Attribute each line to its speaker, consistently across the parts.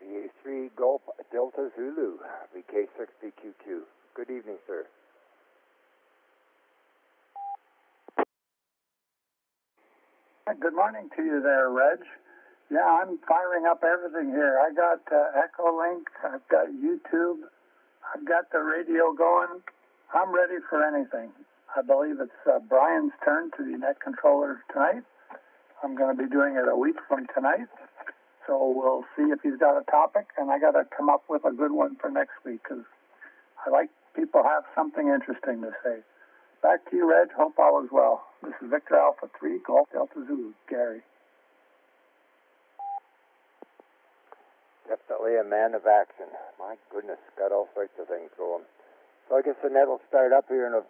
Speaker 1: VE3 Golf Delta Zulu, VK60QQ. Good evening, sir.
Speaker 2: Good morning to you there, Reg. Yeah, I'm firing up everything here. I got Echolink, I've got YouTube, I've got the radio going. I'm ready for anything. I believe it's Brian's turn to be net controller tonight. I'm going to be doing it a week from tonight. So we'll see if he's got a topic, and I got to come up with a good one for next week because I like people have something interesting to say. Back to you, Reg. Hope all is well. This is Victor Alpha 3, Golf Delta Zulu, Gary.
Speaker 1: Definitely a man of action. My goodness, got all sorts of things going. So I guess the net will start up here in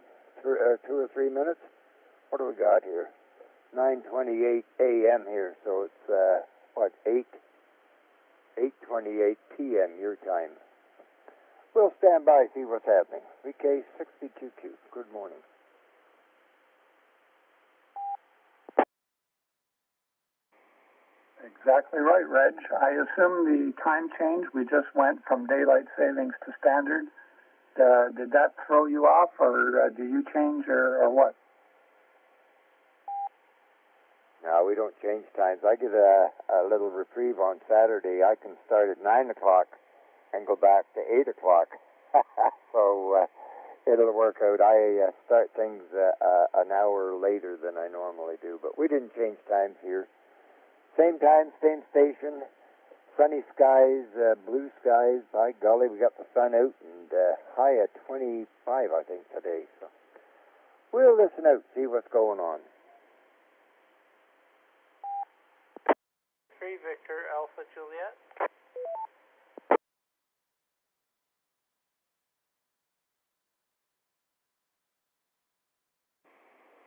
Speaker 1: 2 or 3 minutes. What do we got here? 9:28 a.m. here, so it's 8:28 p.m. your time. We'll stand by, see what's happening. VK60QQ. Good morning.
Speaker 2: Exactly right, Reg. I assume the time change, we just went from daylight savings to standard. Did that throw you off, or do you change, or what?
Speaker 1: No, we don't change times. I get a little reprieve on Saturday. I can start at 9 o'clock and go back to 8 o'clock. So it'll work out. I start things an hour later than I normally do. But we didn't change times here. Same time, same station, sunny skies, blue skies. By golly, we got the sun out and high at 25, I think, today. So we'll listen out, see what's going on.
Speaker 3: 3 Victor Alpha Juliet.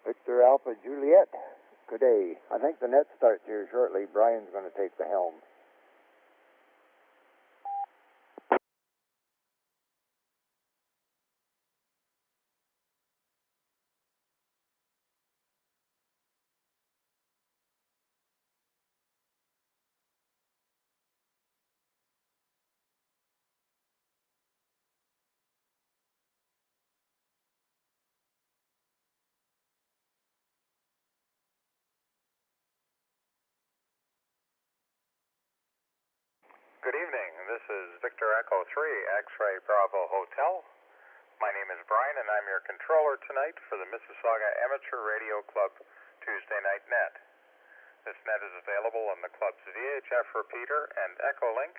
Speaker 1: Victor Alpha Juliet. Good day. I think the net starts here shortly. Brian's going to take the helm.
Speaker 4: Good evening. This is Victor Echo 3, X-Ray Bravo Hotel. My name is Brian, and I'm your controller tonight for the Mississauga Amateur Radio Club Tuesday Night Net. This net is available on the club's VHF repeater and Echolink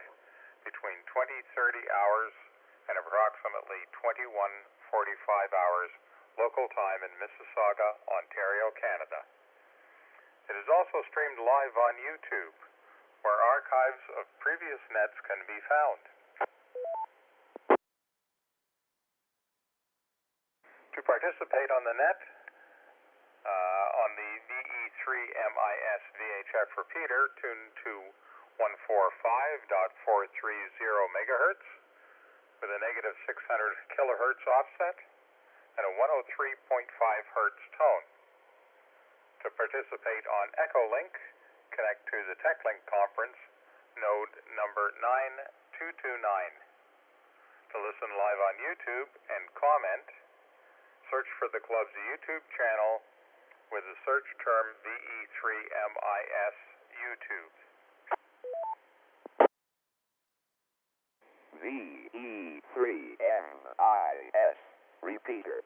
Speaker 4: between 20:30 hours and approximately 21:45 hours local time in Mississauga, Ontario, Canada. It is also streamed live on YouTube, where archives of previous nets can be found. To participate on the net, on the VE3MIS VHF repeater, tune to 145.430 megahertz with a negative 600 kilohertz offset and a 103.5 hertz tone. To participate on Echolink, connect to the TechLink conference, node number 9229. To listen live on YouTube and comment, search for the club's YouTube channel with the search term VE3MIS YouTube.
Speaker 5: VE3MIS repeater.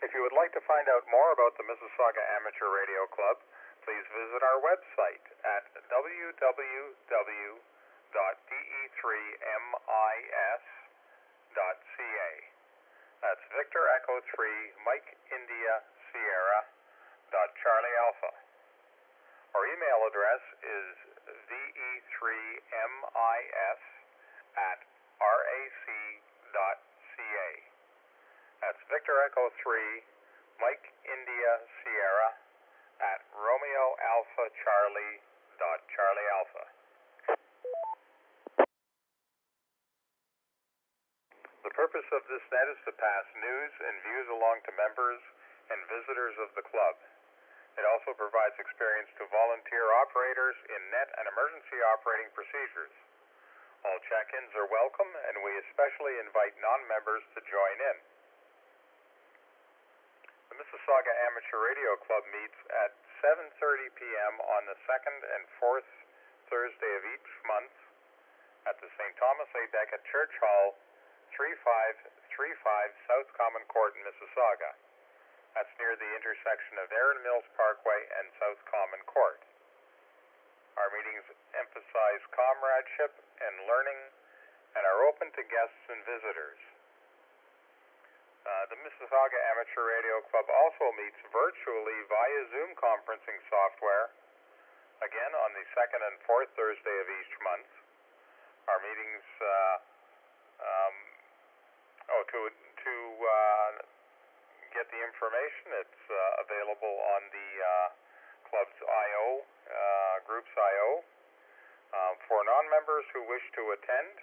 Speaker 4: If you would like to find out more about the Mississauga Amateur Radio Club, please visit our website at www.de3mis.ca. That's Victor Echo 3, Mike India Sierra, Charlie Alpha. Our email address is ve3mis@rac.ca. That's Victor Echo 3, Mike India Sierra, @Romeo Alpha Charlie Charlie Alpha. The purpose of this net is to pass news and views along to members and visitors of the club. It also provides experience to volunteer operators in net and emergency operating procedures. All check-ins are welcome, and we especially invite non-members to join in. The Mississauga Amateur Radio Club meets at 7:30 p.m. on the second and fourth Thursday of each month at the St. Thomas A. Becket Church Hall, 3535 South Common Court in Mississauga. That's near the intersection of Erin Mills Parkway and South Common Court. Our meetings emphasize comradeship and learning and are open to guests and visitors. The Mississauga Amateur Radio Club also meets virtually via Zoom conferencing software, again on the second and fourth Thursday of each month. Our meetings, to get the information, it's available on the club's I.O., group's I.O. For non-members who wish to attend,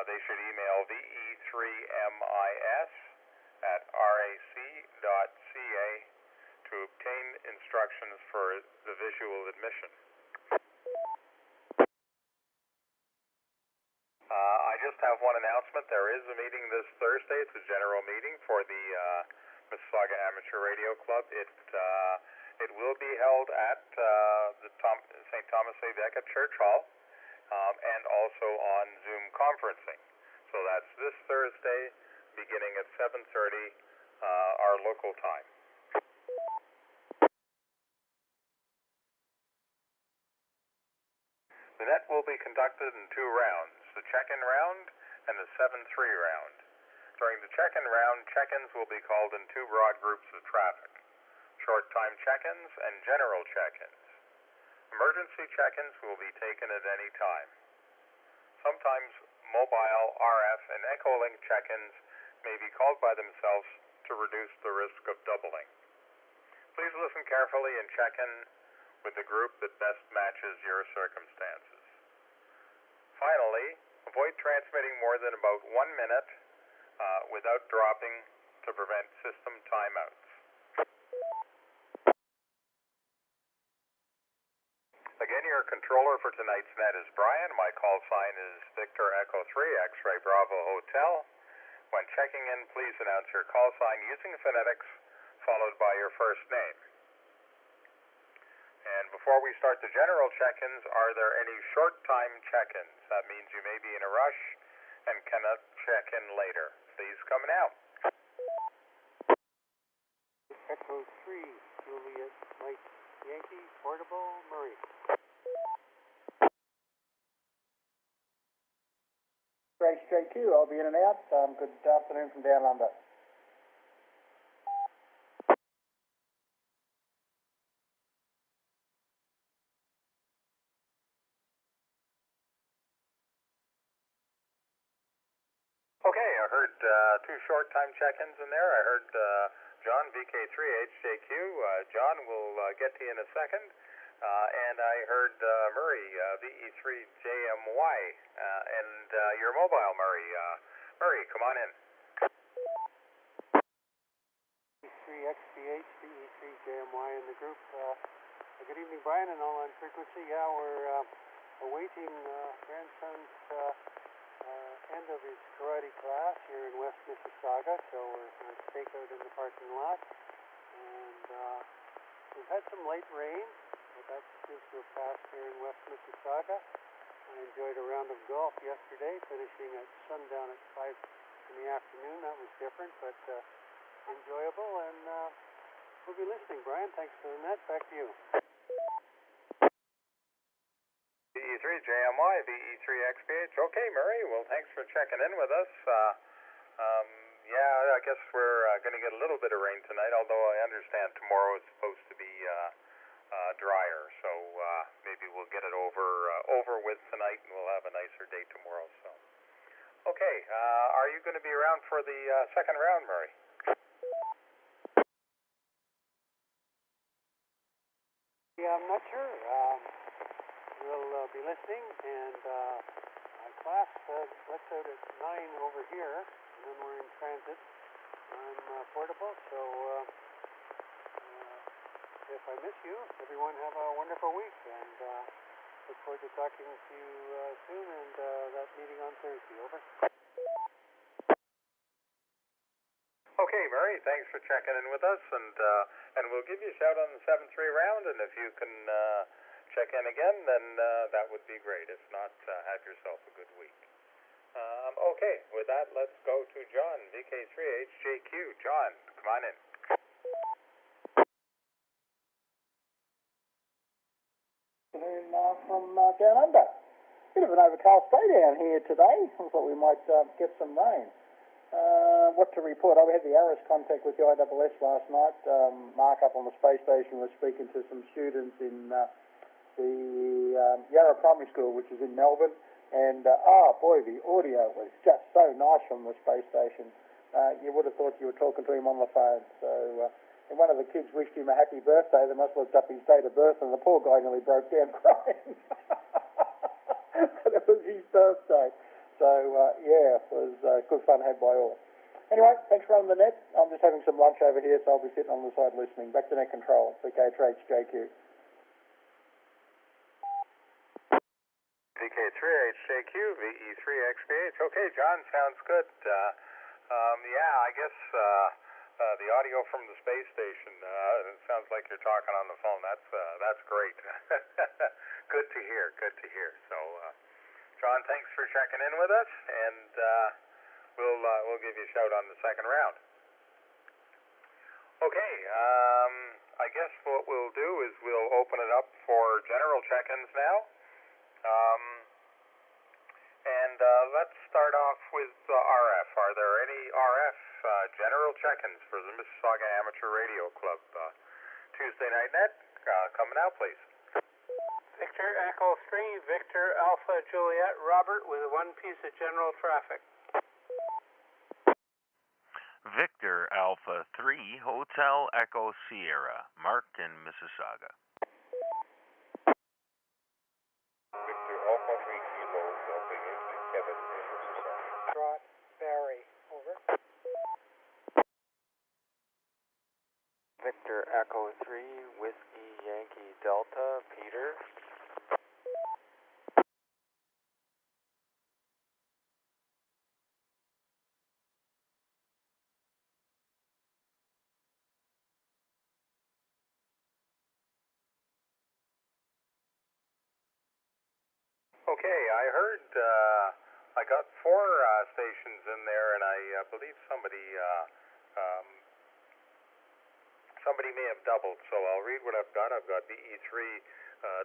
Speaker 4: they should email VE3MIS@rac.ca to obtain instructions for the visual admission. I just have one announcement. There is a meeting this Thursday. It's a general meeting for the Mississauga Amateur Radio Club. It will be held at the St. Thomas A. Becket Church Hall and also on Zoom conferencing. So that's this Thursday, beginning at 7:30 our local time. The net will be conducted in 2 rounds, the check-in round and the 7-3 round. During the check-in round, check-ins will be called in 2 broad groups of traffic: short-time check-ins and general check-ins. Emergency check-ins will be taken at any time. Sometimes mobile, RF, and Echolink check-ins may be called by themselves to reduce the risk of doubling. Please listen carefully and check in with the group that best matches your circumstances. Finally, avoid transmitting more than about 1 minute without dropping to prevent system timeouts. Again, your controller for tonight's net is Brian. My call sign is Victor Echo 3, X-Ray Bravo Hotel. When checking in, please announce your call sign using phonetics, followed by your first name. And before we start the general check-ins, are there any short-time check-ins? That means you may be in a rush and cannot check in later. Please come now.
Speaker 3: Echo 3, Juliet, Mike, Yankee, Portable, Murray.
Speaker 2: Great, straight to you. I'll be in and out. Good afternoon from down under.
Speaker 4: Okay, I heard 2 short-time check-ins in there. I heard John, VK3HJQ. John will get to you in a second. And I heard Murray, VE3JMY, and your mobile, Murray. Murray, come on in.
Speaker 3: VE3XBH, VE3JMY in the group. Good evening, Brian, and all on frequency. Yeah, we're awaiting grandson's end of his karate class here in West Mississauga, so we're going to stake out in the parking lot. And we've had some light rain, but that seems to have passed here in West Mississauga. I enjoyed a round of golf yesterday, finishing at sundown at 5 in the afternoon. That was different, but enjoyable, and we'll be listening. Brian, thanks for the net. Back to you.
Speaker 4: VE3JMY, VE3XBH. Okay, Murray, well, thanks for checking in with us. Yeah, I guess we're going to get a little bit of rain tonight, although I understand tomorrow is supposed to be drier, so maybe we'll get it over with tonight, and we'll have a nicer day tomorrow. So, okay, are you going to be around for the second round, Murray?
Speaker 3: Yeah, I'm not sure. We'll be listening, and my class lets out at 9 over here, and then we're in transit. I'm portable, so if I miss you, everyone have a wonderful week, and look forward to talking to you soon, and that meeting on Thursday. Over.
Speaker 4: Okay, Murray, thanks for checking in with us, and we'll give you a shout on the 7-3 round, and if you can check in again, then that would be great. If not, have yourself a good week. Okay, with that, let's go to John, VK3HJQ. John, come on in.
Speaker 6: From down under. Bit of an overcast day down here today. I thought we might get some rain. What to report? We had the ARIS contact with the ISS last night. Mark up on the space station was speaking to some students in the Yarra Primary School, which is in Melbourne. And, boy, the audio was just so nice from the space station. You would have thought you were talking to him on the phone. So, and one of the kids wished him a happy birthday. They must have looked up his date of birth, and the poor guy nearly broke down crying. But it was his birthday. So, yeah, it was good fun had by all. Anyway, thanks for running the net. I'm just having some lunch over here, so I'll be sitting on the side listening. Back to net control, VK3HJQ.
Speaker 4: VK3HJQ, VE3XBH. Okay, John, sounds good. I guess the audio from the space station, it sounds like you're talking on the phone. That's great. Good to hear, good to hear. So, John, thanks for checking in with us, and we'll give you a shout on the second round. Okay, I guess what we'll do is we'll open it up for general check-ins now. Let's start off with RF. Are there any RF general check-ins for the Mississauga Amateur Radio Club? Tuesday Night Net, coming out, please.
Speaker 3: Victor Echo 3, Victor Alpha Juliet Robert with one piece of general traffic.
Speaker 7: Victor Alpha 3, Hotel Echo Sierra, Mark in Mississauga.
Speaker 4: Victor Alpha 3 Kilo, Delta Yankee Kevin in Mississauga.
Speaker 3: Trot Barry, over.
Speaker 8: Victor Echo 3, Whiskey Yankee Delta, Peter.
Speaker 4: Okay, I heard, I got 4 stations in there, and I believe somebody may have doubled, so I'll read what I've got. I've got VE3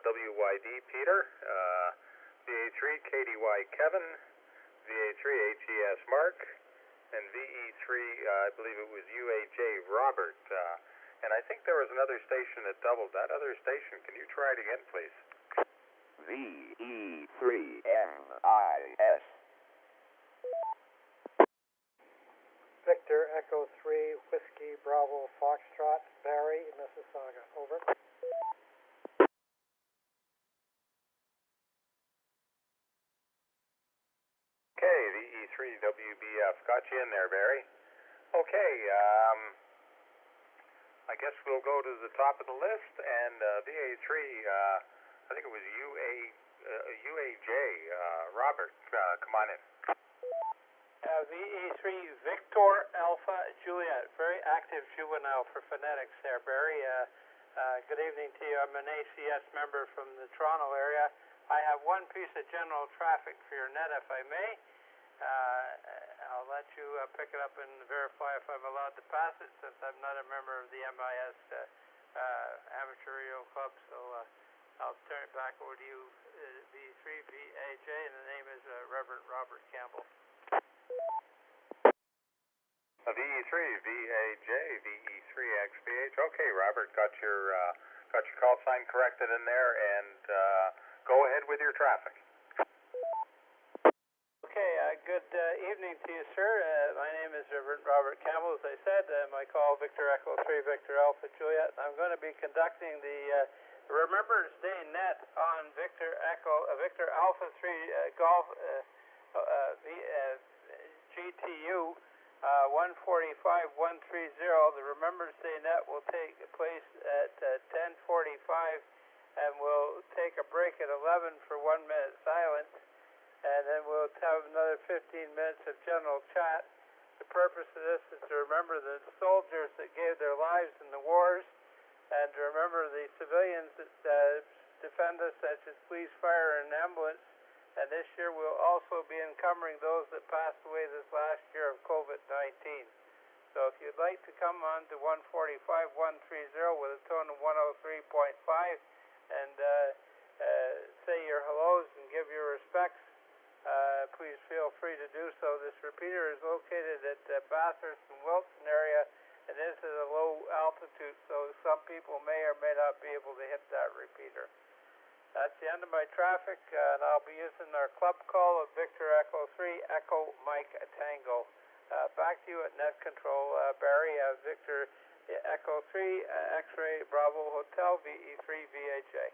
Speaker 4: WYD Peter, VA3 KDY Kevin, VA3 HES Mark, and VE3, I believe it was UAJ Robert, and I think there was another station that doubled. That other station, can you try it again, please?
Speaker 5: VE3MIS.
Speaker 3: Victor Echo 3, Whiskey Bravo Foxtrot Barry, Mississauga, over.
Speaker 4: Okay, VE3 WBF, got you in there, Barry. Okay, I guess we'll go to the top of the list, and VA3, I think it was UAJ, Robert, come on in.
Speaker 3: VE3 Victor Alpha Juliet, very active juvenile for phonetics there, Barry. Good evening to you. I'm an ACS member from the Toronto area. I have one piece of general traffic for your net, if I may. I'll let you pick it up and verify if I'm allowed to pass it, since I'm not a member of the MIS Amateur Radio Club, so I'll turn it back over to you, V3VAJ, and the name is Reverend Robert Campbell.
Speaker 4: VE3 VAJ VE3XBH. Okay, Robert, got your call sign corrected in there, and go ahead with your traffic.
Speaker 3: Okay, good evening to you, sir. My name is Reverend Robert Campbell, as I said. My call, Victor Echo 3, Victor Alpha Juliet. I'm going to be conducting the Remembrance Day net on Victor Alpha 3 Golf GTU 145130. The Remembrance Day net will take place at 10:45
Speaker 9: and we'll take a break at 11 for 1 minute silence, and then we'll have another 15 minutes of general chat. The purpose of this is to remember the soldiers that gave their lives in the wars, and to remember the civilians that defend us, such as police, fire, and ambulance. And this year we'll also be encumbering those that passed away this last year of COVID-19. So if you'd like to come on to 145-130 with a tone of 103.5 and say your hellos and give your respects, please feel free to do so. This repeater is located at Bathurst and Wilson area, and is at a low altitude, so some people may or may not be able to hit that repeater. That's the end of my traffic, and I'll be using our club call of Victor Echo 3, Echo Mike Tango. Back to you at Net Control, Barry, Victor Echo 3, X-Ray Bravo Hotel, VE3 VHA.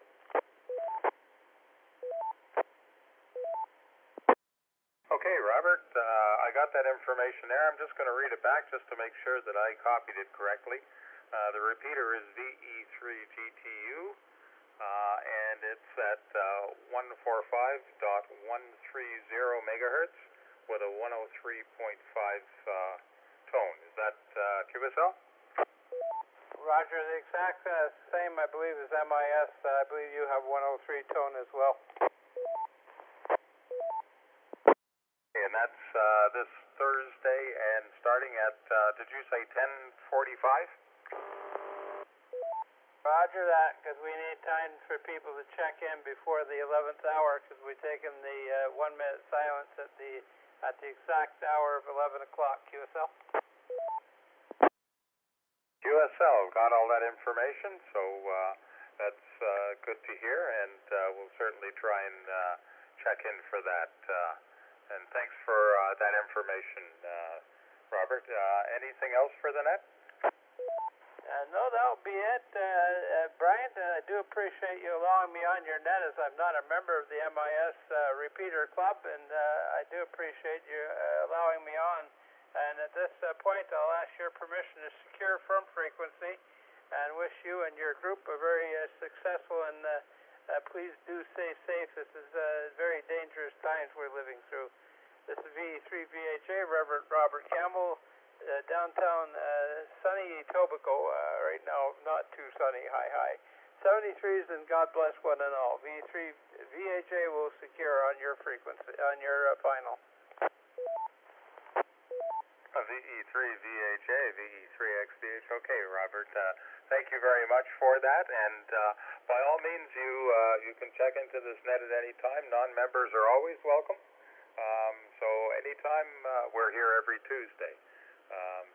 Speaker 4: Okay, Robert, I got that information there. I'm just going to read it back just to make sure that I copied it correctly. The repeater is VE3GTU, and it's at 145.130 megahertz with a 103.5 tone. Is that QSL?
Speaker 9: Roger, the exact same, I believe, as MIS. I believe you have 103 tone as well.
Speaker 4: And that's this Thursday, and starting at, did you say 10:45?
Speaker 9: Roger that, because we need time for people to check in before the 11th hour, because we've taken the 1 minute silence at the exact hour of 11 o'clock. QSL?
Speaker 4: QSL, got all that information, so that's good to hear, and we'll certainly try and check in for that. And thanks for that information, Robert. Anything else for the net?
Speaker 9: No, that'll be it. Brian, I do appreciate you allowing me on your net, as I'm not a member of the MIS Repeater Club, and I do appreciate you allowing me on. And at this point, I'll ask your permission to secure from frequency, and wish you and your group a very successful, and please do stay safe. This is very dangerous times we're living through. This is VE3 VHA, Reverend Robert Campbell, downtown sunny Etobicoke, right now not too sunny, high. 73s, and God bless one and all. VE3 VHA will secure on your frequency, on your final.
Speaker 4: VE3 VHA, VE3 XBH. Okay, Robert, thank you very much for that, and by all means, you can check into this net at any time. Non-members are always welcome. So anytime, we're here every Tuesday.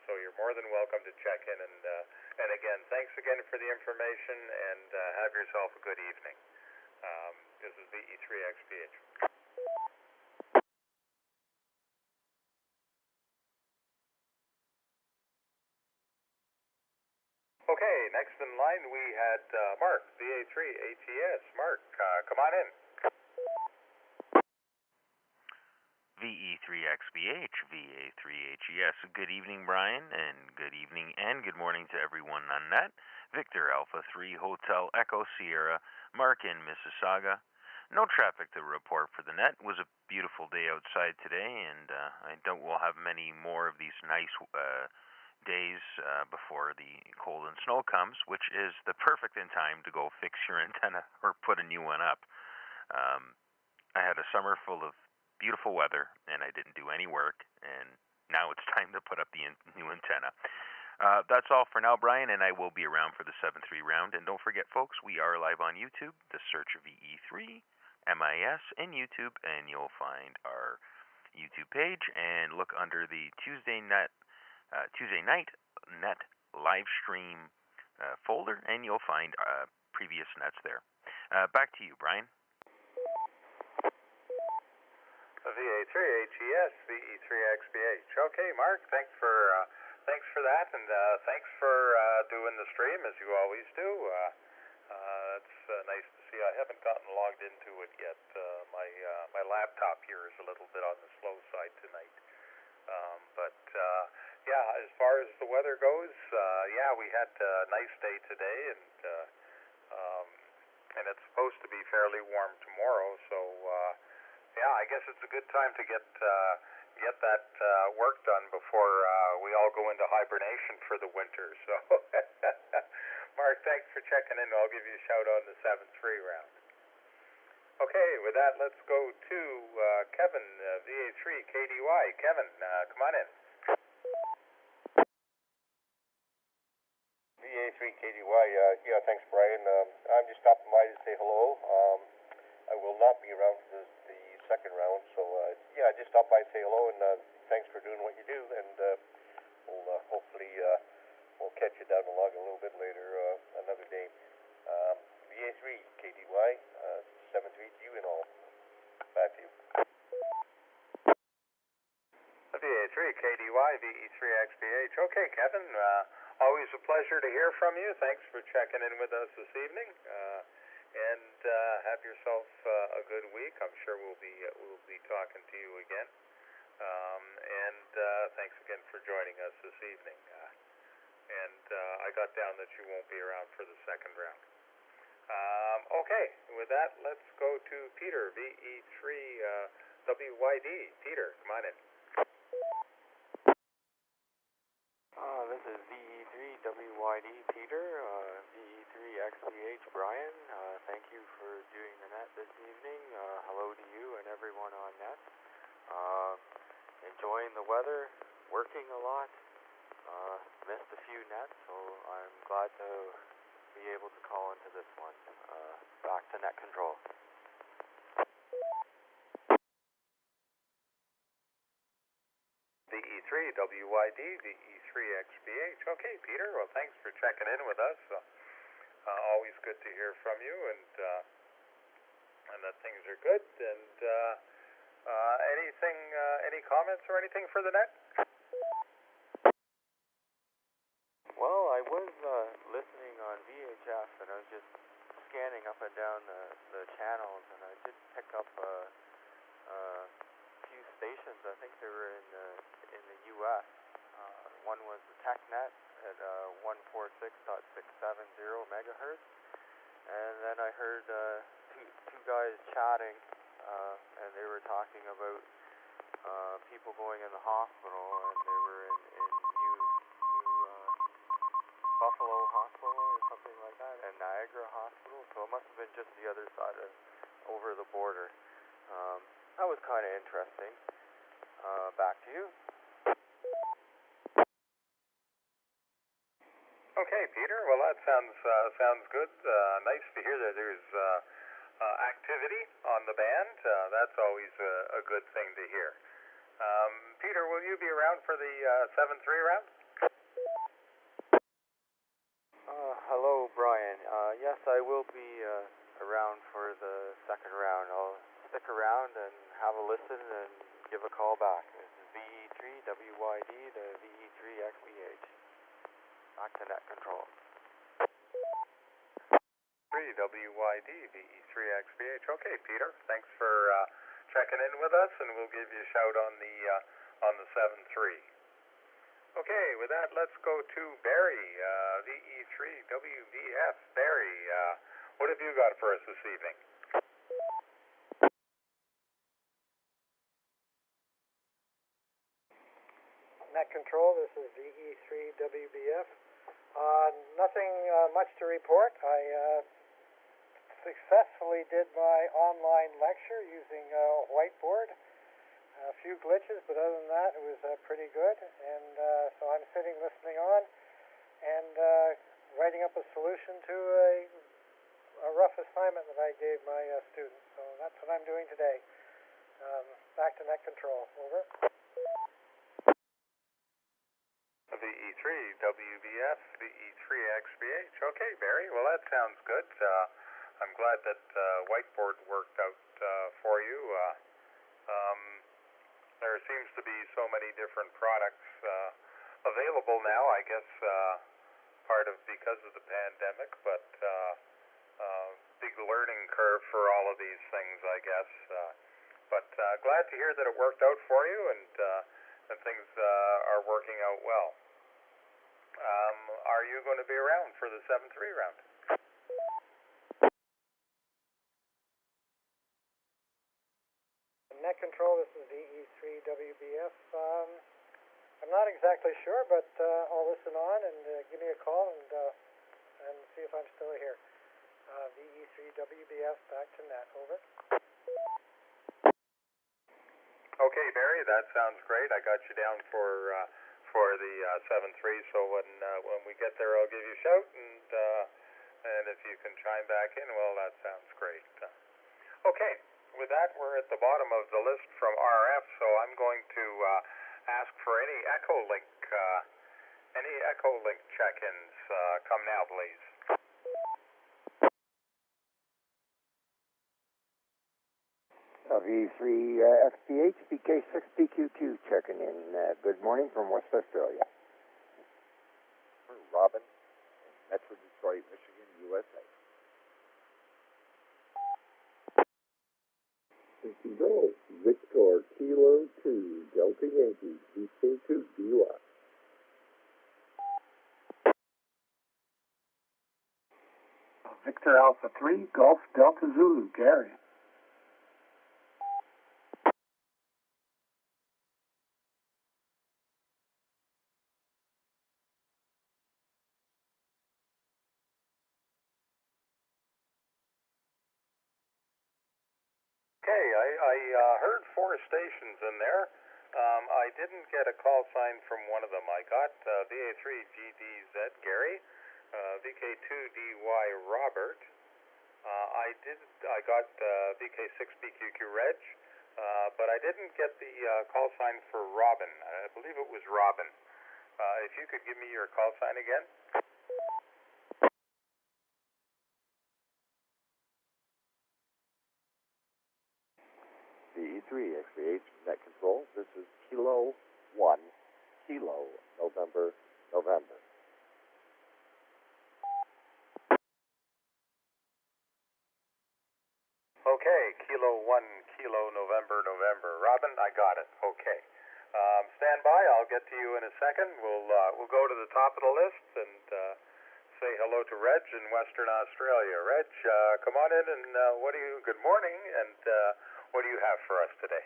Speaker 4: So you're more than welcome to check in, and again, thanks again for the information, and have yourself a good evening. This is VE3 XBH. Okay, next in line we had Mark, VA3 ATS. Mark, come on in.
Speaker 7: VE3XBH, VA3HES. Good evening, Brian, and good evening and good morning to everyone on net. Victor Alpha 3 Hotel Echo Sierra, Mark in Mississauga. No traffic to report for the net. It was a beautiful day outside today, and I doubt we'll have many more of these nice days before the cold and snow comes, which is the perfect in time to go fix your antenna or put a new one up. I had a summer full of beautiful weather, and I didn't do any work, and now it's time to put up the new antenna. That's all for now, Brian, and I will be around for the 7-3 round. And don't forget, folks, we are live on YouTube. Just search VE3 MIS in YouTube, and you'll find our YouTube page, and look under the Tuesday night net live stream folder, and you'll find previous nets there. Back to you, Brian.
Speaker 4: VA3 HES, VE3 XBH. Okay, Mark, thanks for that, and thanks for doing the stream as you always do. It's nice to see. I haven't gotten logged into it yet. My laptop here is a little bit on the slow side tonight. But yeah, as far as the weather goes, yeah, we had a nice day today, and and it's supposed to be fairly warm tomorrow. So yeah, I guess it's a good time to get that work done before we all go into hibernation for the winter. So, Mark, thanks for checking in. I'll give you a shout on the 7-3 round. Okay, with that, let's go to Kevin, VA3 KDY. Kevin, come on in.
Speaker 10: VA3 KDY, yeah, thanks, Brian. I'm just stopping by to say hello. I will not be around for the second round, so yeah, just stop by and say hello, and thanks for doing what you do, and we'll hopefully we'll catch you down the log a little bit later another day. VA3 KDY, 7-3 to you and all. Back to you.
Speaker 4: VA3 KDY, VE3XBH. Okay, Kevin, always a pleasure to hear from you. Thanks for checking in with us this evening. And have yourself a good week. I'm sure we'll be talking to you again. And thanks again for joining us this evening. And I got down that you won't be around for the second round. Okay, with that, let's go to Peter, VE3WYD. Peter, come on in.
Speaker 8: This is VE3WYD Peter, VE3XBH Brian. Thank you for doing the net this evening. Hello to you and everyone on net. Enjoying the weather, working a lot. Missed a few nets, so I'm glad to be able to call into this one. Back to net control.
Speaker 4: VE3WYD, VE3XBH. Okay, Peter, well, thanks for checking in with us. Always good to hear from you, and that things are good. And any comments or anything for the net?
Speaker 8: Well, I was listening on VHF, and I was just scanning up and down the channels, and I did pick up a few stations. I think they were in the U.S. One was the TechNet at 146.670 megahertz, and then I heard two guys chatting, and they were talking about people going in the hospital, and they were in New Buffalo Hospital or something like that, and Niagara Hospital, so it must have been just the other side of over the border. That was kind of interesting. Back to you.
Speaker 4: Okay, Peter. Well, that sounds good. Nice to hear that there's activity on the band. That's always a good thing to hear. Peter, will you be around for the 7-3 round?
Speaker 8: Hello, Brian. Yes, I will be around for the second round. I'll stick around and have a listen and give a call back. This is VE3WYD to VE3XBH. Back to net control.
Speaker 4: 3WYD, VE3XBH. Okay, Peter. Thanks for checking in with us, and we'll give you a shout on the 7-3. Okay, with that, let's go to Barry, VE3WVF. Barry, what have you got for us this evening?
Speaker 11: Net control, this is VE3WBF. Nothing much to report. I successfully did my online lecture using a whiteboard. A few glitches, but other than that, it was pretty good. And so I'm sitting listening on and writing up a solution to a rough assignment that I gave my students. So that's what I'm doing today. Back to net control. Over.
Speaker 4: VE3WBF, VE3XBH. Okay, Barry. Well, that sounds good. I'm glad that whiteboard worked out for you. There seems to be so many different products available now, I guess part of because of the pandemic, but big learning curve for all of these things, I guess. But glad to hear that it worked out for you, and things are working out well. Are you going to be around for the 7-3 round?
Speaker 11: net control, this is VE3WBF. I'm not exactly sure, but I'll listen on and give me a call and see if I'm still here. VE3WBF, back to net, over.
Speaker 4: Okay, Barry, that sounds great. I got you down for the 7-3, so when we get there, I'll give you a shout, and if you can chime back in, well, that sounds great. Okay, with that, we're at the bottom of the list from RF, so I'm going to ask for any Echolink check-ins. Come now, please.
Speaker 1: VE3 XPH BK6 BQQ checking in. Good morning from West Australia.
Speaker 5: Robin, Metro Detroit, Michigan, USA. Control, Victor Kilo 2, Delta Yankee, BK2 DUI.
Speaker 2: Victor Alpha 3, Golf Delta Zulu, Gary.
Speaker 4: Okay, I heard 4 stations in there. I didn't get a call sign from one of them. I got VA3GDZ Gary, VK2DY Robert. I got VK6BQQ Reg, but I didn't get the call sign for Robin. I believe it was Robin. If you could give me your call sign again.
Speaker 5: VE3 XVH net control. This is Kilo 1, Kilo, November, November.
Speaker 4: Okay, Kilo 1, Kilo November, November. Robin, I got it. Okay. Stand by. I'll get to you in a second. We'll go to the top of the list and say hello to Reg in Western Australia. Reg, come on in and good morning, and what do you have for us today?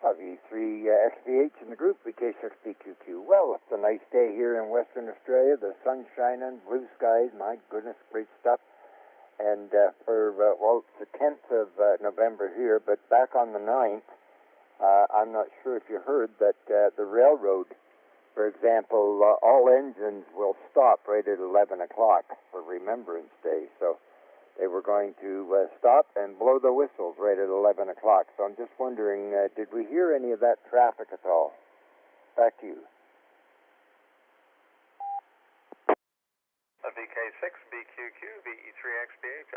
Speaker 1: V3 XVH in the group, VK6BQQ. Well, it's a nice day here in Western Australia. The sun's shining, blue skies, my goodness, great stuff. And it's the 10th of November here, but back on the 9th, I'm not sure if you heard that the railroad, for example, all engines will stop right at 11 o'clock for Remembrance Day. So they were going to stop and blow the whistles right at 11 o'clock. So I'm just wondering, did we hear any of that traffic at all? Back to you.
Speaker 4: VK6, BQQ, VE3XBH.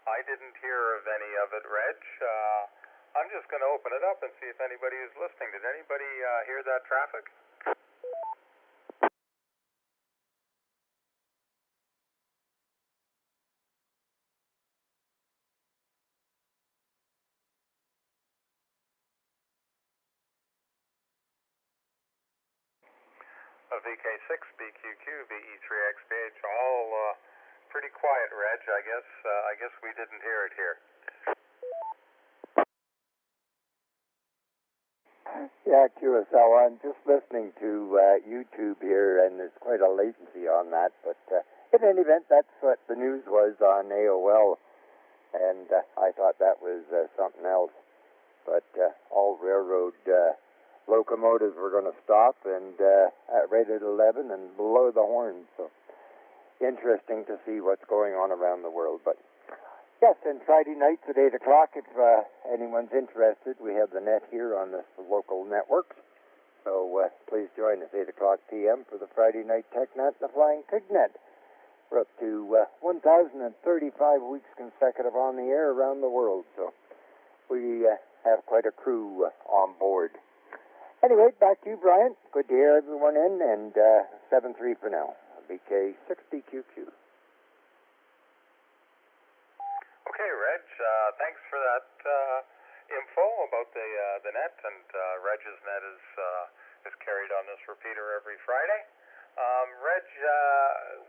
Speaker 4: I didn't hear of any of it, Reg. I'm just going to open it up and see if anybody is listening. Did anybody hear that traffic? VK6, BQQ, VE3XBH, all pretty quiet, Reg. I guess we didn't hear it here.
Speaker 1: Yeah, Kurosawa, I'm just listening to YouTube here, and there's quite a latency on that. But in any event, that's what the news was on AOL, and I thought that was something else. But all railroad locomotives were going to stop and right at 11 and blow the horn. So interesting to see what's going on around the world. But yes, and Friday nights at 8 o'clock, if anyone's interested, we have the net here on the local networks. So please join us 8 o'clock p.m. for the Friday night TechNet and the Flying Pig Net. We're up to 1,035 weeks consecutive on the air around the world. So we have quite a crew on board. Anyway, back to you, Brian. Good to hear everyone in, and 7-3 for now. BK6BQQ.
Speaker 4: Okay, Reg, thanks for that info about the net, and Reg's net is carried on this repeater every Friday. Reg,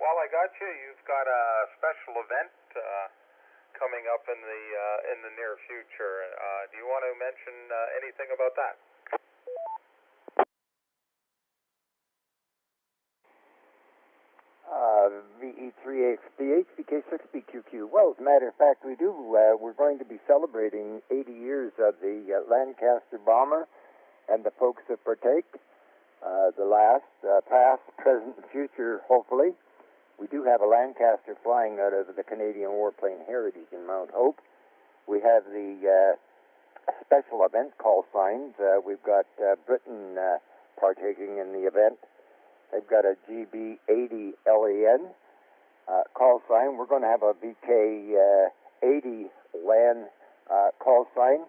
Speaker 4: while I got you, you've got a special event coming up in the near future. Do you want to mention anything about that?
Speaker 1: VE3XBH VK6BQQ. Well, as a matter of fact, we do. We're going to be celebrating 80 years of the Lancaster bomber and the folks that partake. The last, past, present, and future, hopefully. We do have a Lancaster flying out of the Canadian Warplane Heritage in Mount Hope. We have the special event call signs. We've got Britain partaking in the event. They've got a GB80 LAN call sign. We're going to have a VK80 LAN call sign.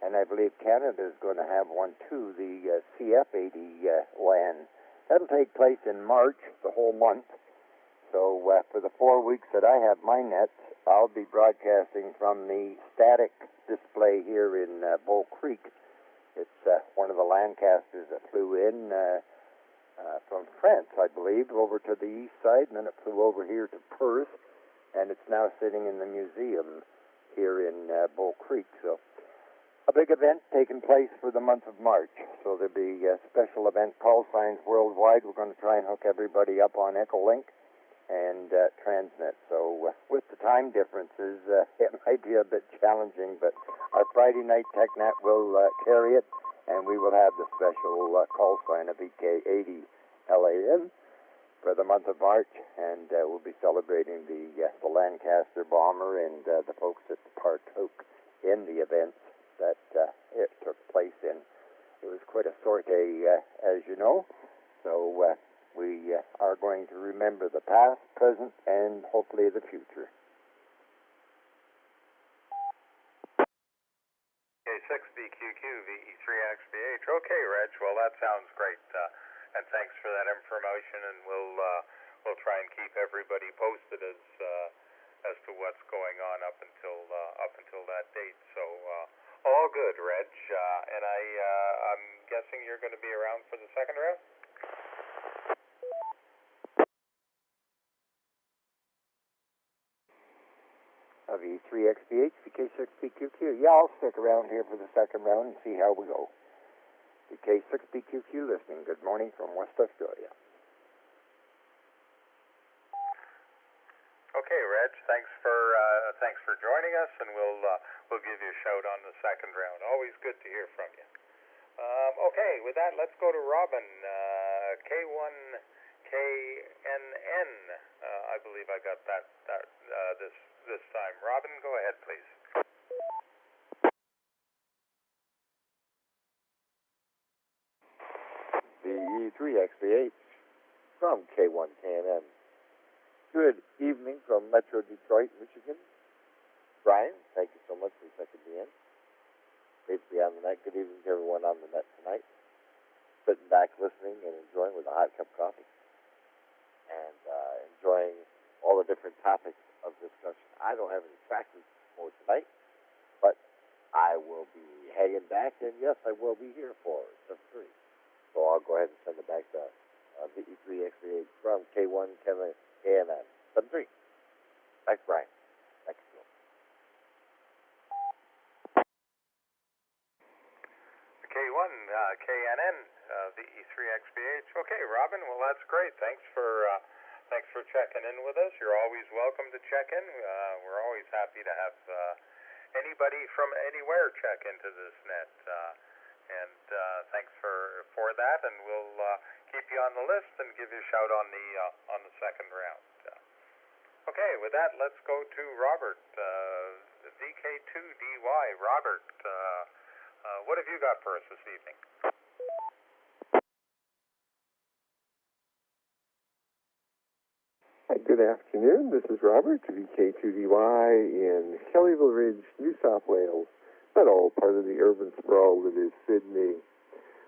Speaker 1: And I believe Canada is going to have one too, the CF80 LAN. That'll take place in March, the whole month. So for the 4 weeks that I have my nets, I'll be broadcasting from the static display here in Bull Creek. It's one of the Lancasters that flew in from France, I believe, over to the east side, and then it flew over here to Perth, and it's now sitting in the museum here in Bull Creek. So a big event taking place for the month of March. So there'll be special event call signs worldwide. We're going to try and hook everybody up on Echolink and Transnet. So with the time differences, it might be a bit challenging, but our Friday night TechNet will carry it, and we will have the special call sign of VK80 LAN for the month of March, and we'll be celebrating the Lancaster bomber and the folks that partook in the events that it took place in. It was quite a sortie, as you know, so we are going to remember the past, present, and hopefully the future.
Speaker 4: K6BQQ VE3XBH. Okay, Reg. Well, that sounds great, and thanks for that information. And we'll try and keep everybody posted as to what's going on up until that date. So all good, Reg. And I'm guessing you're going to be around for the second round.
Speaker 1: VE3XBH VK6BQQ. Yeah, I'll stick around here for the second round and see how we go. VK6BQQ listening. Good morning from West Australia.
Speaker 4: Okay, Reg. Thanks for joining us, and we'll give you a shout on the second round. Always good to hear from you. Okay, with that, let's go to Robin. K1KNN. I believe I got that this time. Robin, go ahead, please.
Speaker 5: VE3XBH from K1KNN. Good evening from Metro Detroit, Michigan. Brian, thank you so much for checking me in. Great to be on the net. Good evening to everyone on the net tonight. Sitting back, listening, and enjoying with a hot cup of coffee. And enjoying all the different topics of discussion. I don't have any tractors for tonight, but I will be hanging back, and yes, I will be here for just 3. So I'll go ahead and send it back to VE3XBH from K1KNN. 7-3. Thanks, Brian. Thank you.
Speaker 4: K1KNN, VE3XBH. Okay, Robin. Well, that's great. Thanks for checking in with us. You're always welcome to check in. We're always happy to have anybody from anywhere check into this net. And thanks for that. And we'll keep you on the list and give you a shout on the second round. Okay, with that, let's go to Robert, VK2DY. Robert, what have you got for us this evening?
Speaker 12: Good afternoon. This is Robert, VK2DY in Kellyville Ridge, New South Wales. Not all part of the urban sprawl that is Sydney.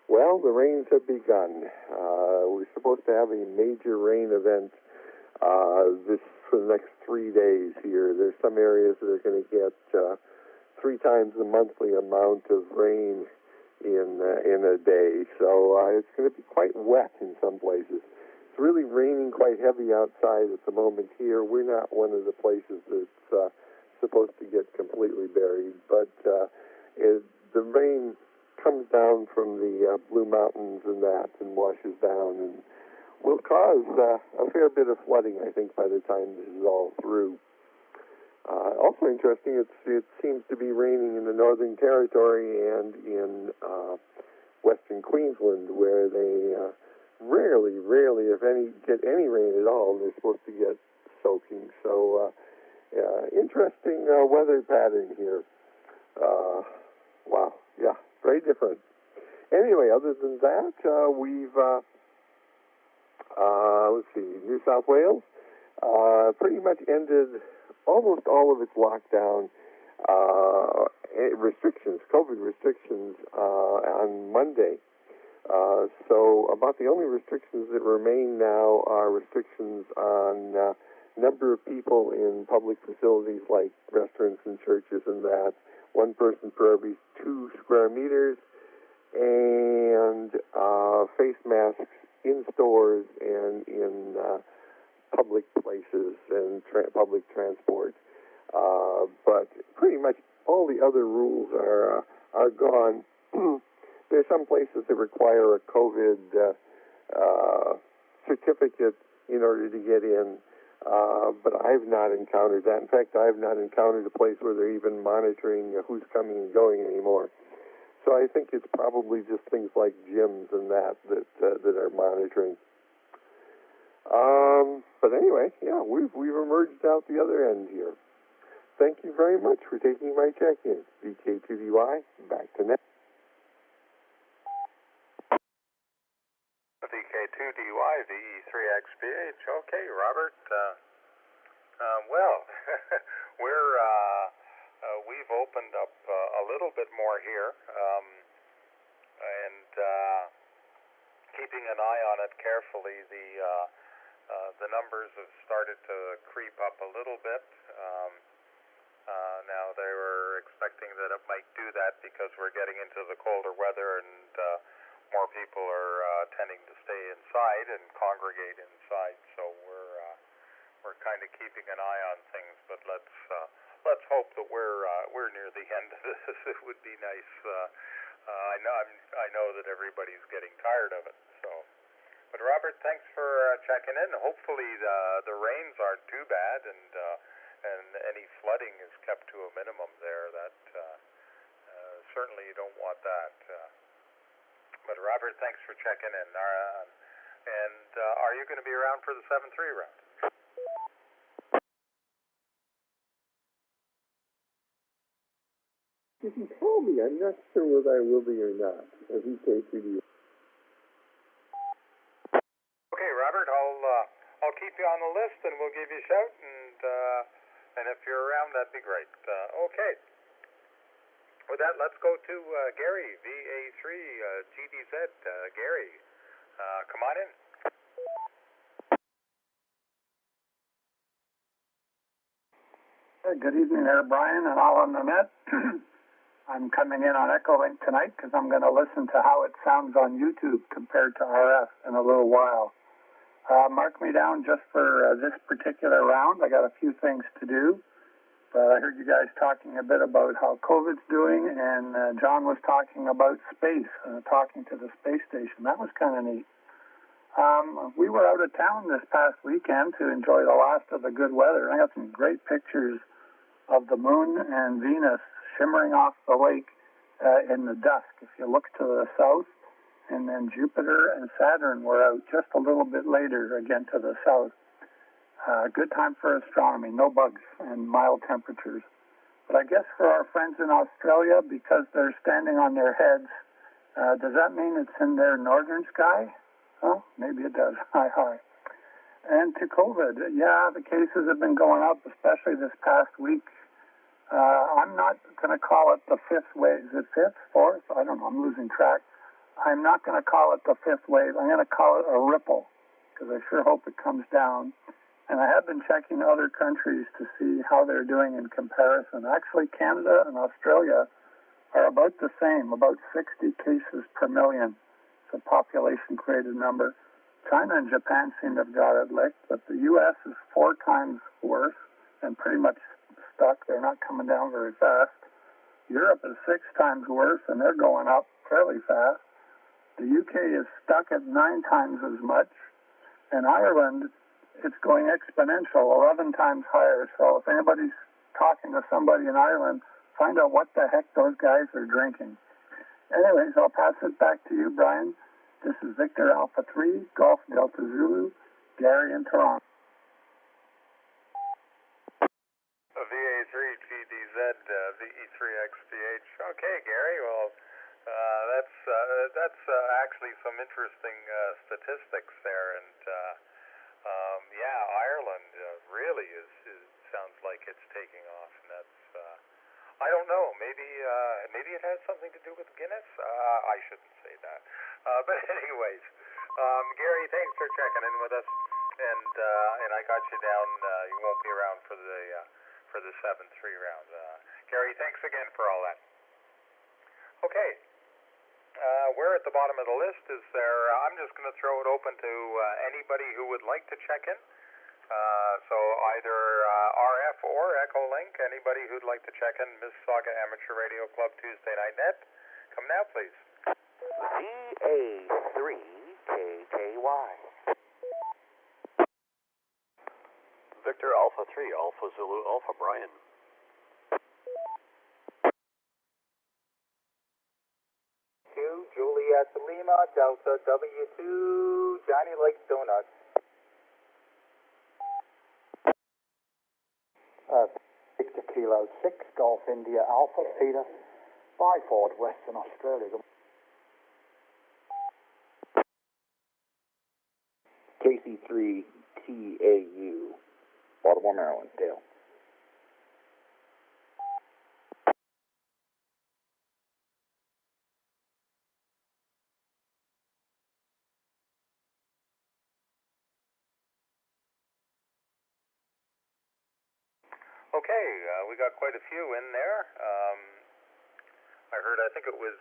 Speaker 12: Well, the rains have begun. We're supposed to have a major rain event for the next 3 days here. There's some areas that are going to get 3 times the monthly amount of rain in a day. So it's going to be quite wet in some places. It's really raining quite heavy outside at the moment here. We're not one of the places that's supposed to get completely buried, but the rain comes down from the Blue Mountains and that and washes down and will cause a fair bit of flooding, I think, by the time this is all through. Also interesting, it seems to be raining in the Northern Territory and in Western Queensland, where they rarely, if any, get any rain at all. They're supposed to get soaking. So, interesting weather pattern here. Wow, yeah, very different. Anyway, other than that, we've, let's see, New South Wales pretty much ended almost all of its lockdown restrictions, COVID restrictions, on Monday. So about the only restrictions that remain now are restrictions on number of people in public facilities like restaurants and churches and that, one person for every 2 square meters, and face masks in stores and in public places and public transport. But pretty much all the other rules are gone. There's some places that require a COVID certificate in order to get in, but I've not encountered that. In fact, I've not encountered a place where they're even monitoring who's coming and going anymore. So I think it's probably just things like gyms and that are monitoring. But anyway, yeah, we've emerged out the other end here. Thank you very much for taking my check-in. VK2DY, back to net.
Speaker 4: VK2DY, VE3XBH. Okay, Robert. Well, we've opened up a little bit more here, and keeping an eye on it carefully. The numbers have started to creep up a little bit. Now they were expecting that it might do that because we're getting into the colder weather and more people are tending to stay inside and congregate inside. So we're kind of keeping an eye on things. But let's hope that we're near the end of this. It would be nice. I know that everybody's getting tired of it. So. But Robert, thanks for checking in. Hopefully the rains aren't too bad and any flooding is kept to a minimum there. That certainly you don't want that. But Robert, thanks for checking in. And are you going to be around for the 7-3 round?
Speaker 12: If you call me, I'm not sure whether I will be or not. VK2DY.
Speaker 4: Okay, Robert, I'll keep you on the list, and we'll give you a shout, and if you're around, that'd be great. Okay. With that, let's go to Gary, VA3 GDZ. Gary, come on in.
Speaker 2: Good evening there, Brian, and all on the net. I'm coming in on Echolink tonight because I'm going to listen to how it sounds on YouTube compared to RF in a little while. Mark me down just for this particular round. I got a few things to do, but I heard you guys talking a bit about how COVID's doing, and John was talking about space, talking to the space station. That was kind of neat. We were out of town this past weekend to enjoy the last of the good weather. I got some great pictures of the moon and Venus shimmering off the lake in the dusk. If you look to the south, and then Jupiter and Saturn were out just a little bit later, again to the south. Good time for astronomy, no bugs and mild temperatures. But I guess for our friends in Australia, because they're standing on their heads, does that mean it's in their northern sky? Well, maybe it does. Hi. And to COVID, yeah, the cases have been going up, especially this past week. I'm not going to call it the fifth wave. Is it fifth, fourth? I don't know. I'm losing track. I'm not going to call it the fifth wave. I'm going to call it a ripple, because I sure hope it comes down. And I have been checking other countries to see how they're doing in comparison. Actually, Canada and Australia are about the same, about 60 cases per million. It's a population-created number. China and Japan seem to have got it licked, but the U.S. is 4 times worse and pretty much stuck. They're not coming down very fast. Europe is 6 times worse, and they're going up fairly fast. The UK is stuck at 9 times as much. And Ireland, it's going exponential, 11 times higher. So if anybody's talking to somebody in Ireland, find out what the heck those guys are drinking. Anyways, I'll pass it back to you, Brian. This is Victor Alpha 3, Golf Delta Zulu, Gary in Toronto.
Speaker 4: VA3TDZ, VE3XPH. Okay, Gary, well, that's actually some interesting statistics there, and yeah, Ireland really sounds like it's taking off, and that's I don't know, maybe it has something to do with Guinness. I shouldn't say that, but anyways, Gary, thanks for checking in with us, and I got you down. You won't be around for the 7-3 round. Gary, thanks again for all that. Okay. We're at the bottom of the list. I'm just going to throw it open to anybody who would like to check in. So either RF or Echo Link, anybody who'd like to check in, Mississauga Amateur Radio Club Tuesday Night Net. Come now, please.
Speaker 13: VA3KKY. Victor Alpha 3, Alpha Zulu Alpha Brian.
Speaker 14: Juliet Lima, Delta W2, Johnny Lake Donuts.
Speaker 6: Victor Kilo 6, Golf India Alpha, Peter, Byford, Western Australia.
Speaker 15: KC3 TAU, Baltimore, Maryland, Dale.
Speaker 4: Okay, we got quite a few in there. I think it was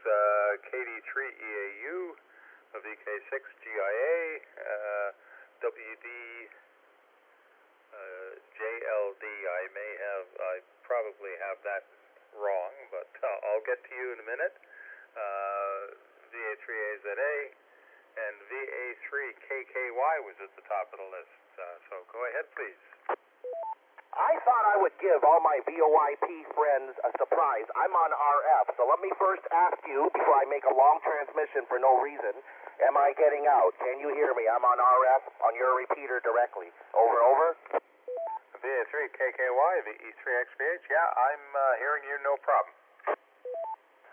Speaker 4: KD3EAU, VK6GIA, WD JLD. I probably have that wrong, but I'll get to you in a minute. VA3AZA and VA3KKY was at the top of the list. So go ahead, please.
Speaker 13: I thought I would give all my VOIP friends a surprise. I'm on RF, so let me first ask you, before I make a long transmission for no reason, am I getting out? Can you hear me? I'm on RF on your repeater directly. Over, over.
Speaker 4: VA3KKY, VE3XPH, yeah, I'm hearing you, no problem.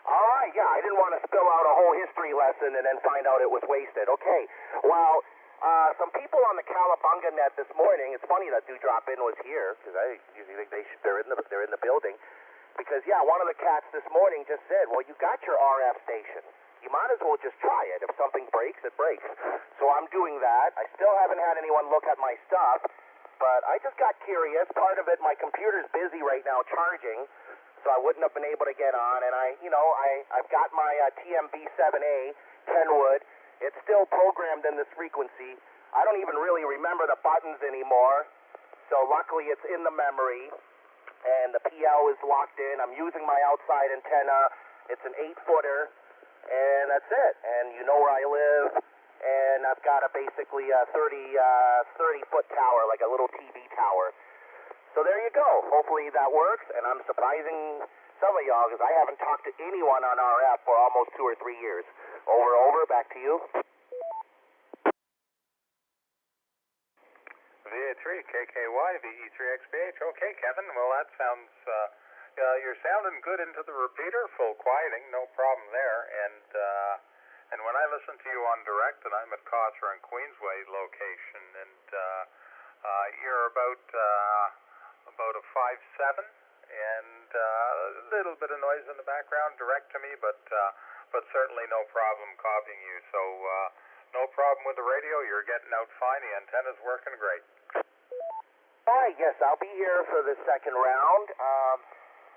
Speaker 13: All right, yeah, I didn't want to spill out a whole history lesson and then find out it was wasted. Okay, well, some people on the Calabunga net this morning, it's funny that Dewdrop In was here, because I usually think they're in the building, because, yeah, one of the cats this morning just said, well, you got your RF station. You might as well just try it. If something breaks, it breaks. So I'm doing that. I still haven't had anyone look at my stuff, but I just got curious. Part of it, my computer's busy right now charging, so I wouldn't have been able to get on, and I've got my TMB7A 10 wood. It's still programmed in this frequency. I don't even really remember the buttons anymore, so luckily it's in the memory, and the PL is locked in. I'm using my outside antenna. It's an 8-footer, and that's it. And you know where I live, and I've got basically a 30-foot tower, like a little TV tower. So there you go. Hopefully that works, and I'm surprising some of y'all, because I haven't talked to anyone on RF for almost 2 or 3 years. Over, over, back to you.
Speaker 4: VA3KKY, VE3XPH. Okay, Kevin, well, that sounds, you're sounding good into the repeater, full quieting, no problem there, and when I listen to you on direct, and I'm at Cawthra and Queensway location, and you're about a 5.7, and a little bit of noise in the background direct to me, but certainly no problem copying you. So no problem with the radio. You're getting out fine. The antenna's working great.
Speaker 13: All right, yes, I'll be here for the second round.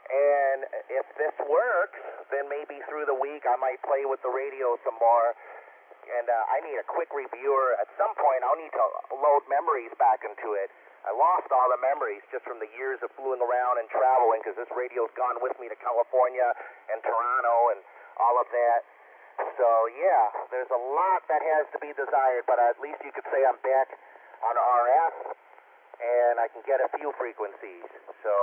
Speaker 13: And if this works, then maybe through the week I might play with the radio some more. and I need a quick reviewer. At some point, I'll need to load memories back into it. I lost all the memories just from the years of fooling around and traveling, because this radio's gone with me to California and Toronto and all of that. So, yeah, there's a lot that has to be desired, but at least you could say I'm back on RF, and I can get a few frequencies. So,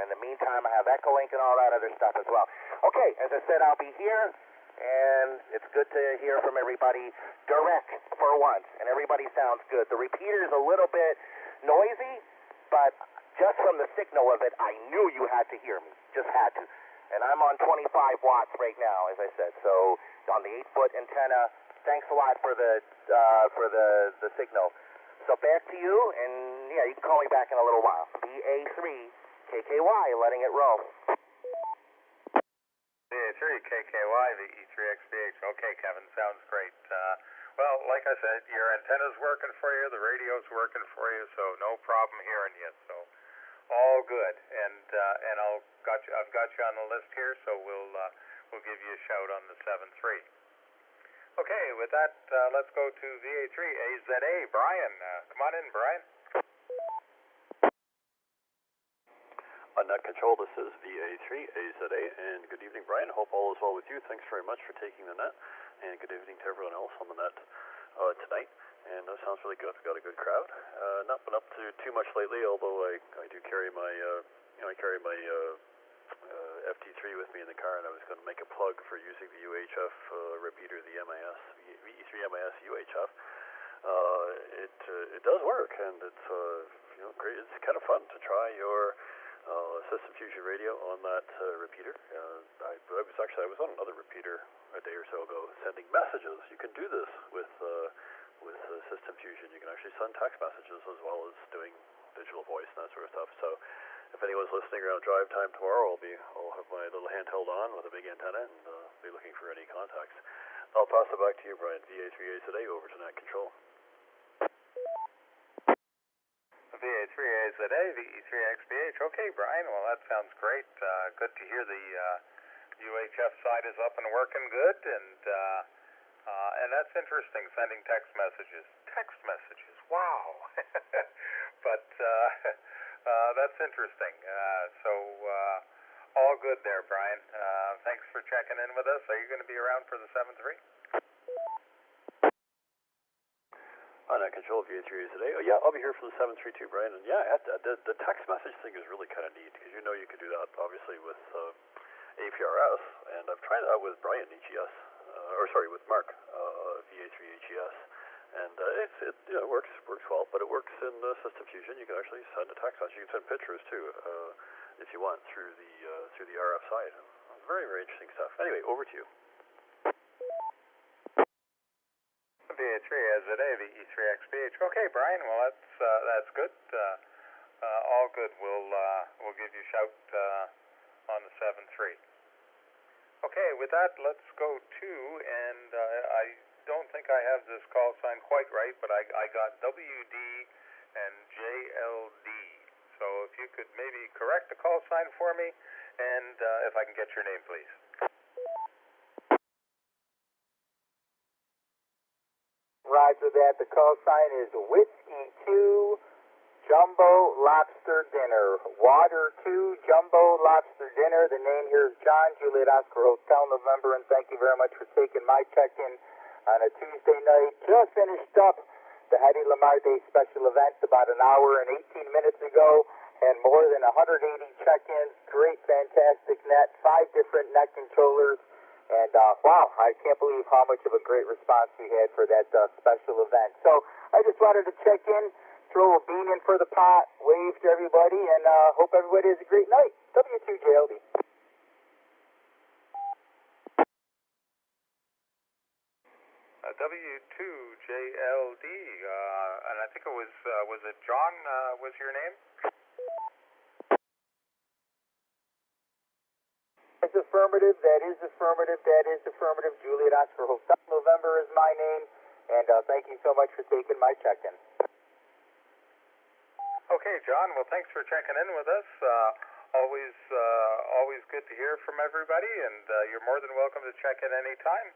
Speaker 13: in the meantime, I have Echolink and all that other stuff as well. Okay, as I said, I'll be here, and it's good to hear from everybody direct for once, and everybody sounds good. The repeater is a little bit noisy, but just from the signal of it, I knew you had to hear me. Just had to. And I'm on 25 watts right now, as I said. So on the 8-foot antenna. Thanks a lot for the signal. So back to you, and yeah, you can call me back in a little while. VA3KKY, letting it roll.
Speaker 4: VA3KKY, the VE3XBH. Okay, Kevin, sounds great. Well, like I said, your antenna's working for you, the radio's working for you, so no problem hearing you. So all good, and I've got you on the list here, so we'll give you a shout on the 7-3. Okay, with that, let's go to VA3AZA. Brian, come on in, Brian.
Speaker 16: On net control, this is VA3AZA, and good evening, Brian. Hope all is well with you. Thanks very much for taking the net, and good evening to everyone else on the net tonight. And that sounds really good. We've got a good crowd. Not been up to too much lately, although I do carry my FT3 with me in the car, and I was going to make a plug for using the UHF repeater, the VE3MIS UHF. It does work, and it's great. It's kind of fun to try your System Fusion radio on that repeater. I was on another repeater a day or so ago sending messages. You can do this with System Fusion. You can actually send text messages as well as doing digital voice and that sort of stuff. So if anyone's listening around drive time tomorrow, I'll have my little handheld on with a big antenna and be looking for any contacts. I'll toss it back to you, Brian. VA3AZA over to net control.
Speaker 4: VA3AZA, VE3XBH. Okay, Brian, well, that sounds great. Good to hear the UHF side is up and working good, and that's interesting, sending text messages. Text messages, wow. But that's interesting. So all good there, Brian. Thanks for checking in with us. Are you going to be around for the 7-3?
Speaker 16: On net control, VA3AZA. Oh, yeah, I'll be here for the 732, Brian. And yeah, the text message thing is really kind of neat, because you can do that obviously with APRS, and I've tried that with Brian HES, with Mark VA3HES, and it works well, but it works in System Fusion. You can actually send a text message. You can send pictures too, if you want, through the RF side. Very, very interesting stuff. Anyway, over to you.
Speaker 4: VA3AZA, VE3XBH. Okay, Brian. Well, that's good. All good. We'll give you a shout on the 7-3. Okay, with that, let's go to, and I don't think I have this call sign quite right, but I got WD and JLD. So if you could maybe correct the call sign for me, and if I can get your name, please.
Speaker 14: Roger that. The call sign is Whiskey 2 Jumbo Lobster Dinner. Water 2 Jumbo Lobster Dinner. The name here is John, Juliet Oscar Hotel, November, and thank you very much for taking my check-in on a Tuesday night. Just finished up the Hedy Lamar Day special event about an hour and 18 minutes ago, and more than 180 check-ins. Great, fantastic net. 5 different net controllers. And, wow, I can't believe how much of a great response we had for that special event. So I just wanted to check in, throw a bean in for the pot, wave to everybody, and hope everybody has a great night. W2JLD.
Speaker 4: W2JLD, and I think it was it John was your name?
Speaker 14: That's affirmative, that is affirmative, that is affirmative. Juliet Oscar Hotel, November is my name, and thank you so much for taking my check-in.
Speaker 4: Okay, John, well, thanks for checking in with us. Always good to hear from everybody, and you're more than welcome to check in anytime.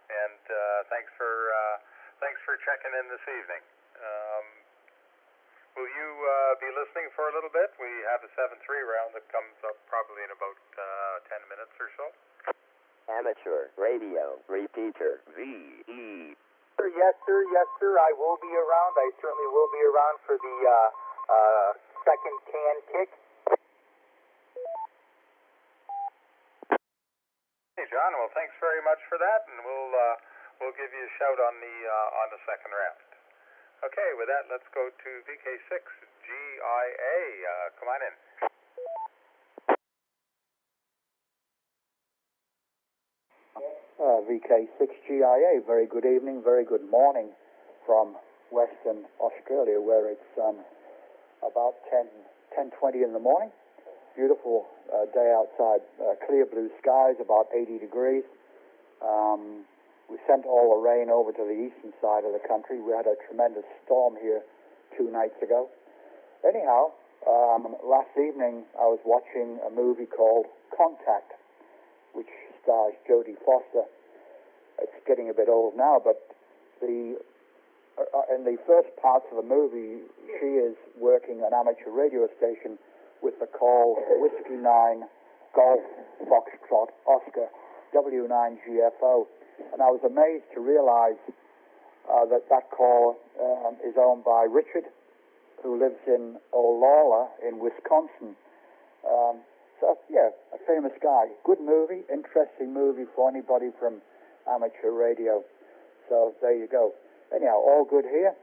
Speaker 4: and thanks for checking in this evening. Will you be listening for a little bit? We have a 7-3 round that comes up probably in about 10 minutes or so.
Speaker 13: Amateur radio repeater VE.
Speaker 14: Yes, sir. I will be around. I certainly will be around for the second can kick.
Speaker 4: Hey, John. Well, thanks very much for that, and we'll give you a shout on the second round. Okay, with that, let's go to VK6GIA. Come on in.
Speaker 17: VK6GIA, very good evening, very good morning from Western Australia, where it's about 10:20 in the morning. Beautiful day outside, clear blue skies, about 80 degrees. We sent all the rain over to the eastern side of the country. We had a tremendous storm here 2 nights ago. Anyhow, last evening I was watching a movie called Contact, which stars Jodie Foster. It's getting a bit old now, but in the first parts of the movie, she is working an amateur radio station with the call Whiskey 9 Golf Foxtrot Oscar W9GFO. And I was amazed to realize that call is owned by Richard, who lives in Olalla in Wisconsin. So, yeah, a famous guy. Good movie, interesting movie for anybody from amateur radio. So there you go. Anyhow, all good here.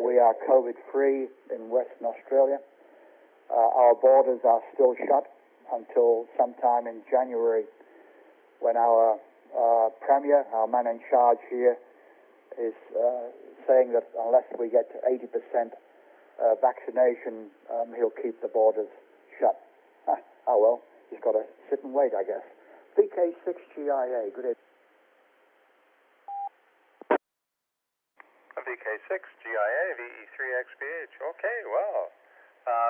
Speaker 17: We are COVID-free in Western Australia. Our borders are still shut until sometime in January, when our Premier, our man in charge here, is saying that unless we get to 80% vaccination, he'll keep the borders shut. Oh well, he's got to sit and wait, I guess. VK6GIA, good evening.
Speaker 4: VK6GIA, VE3XBH. Okay, well,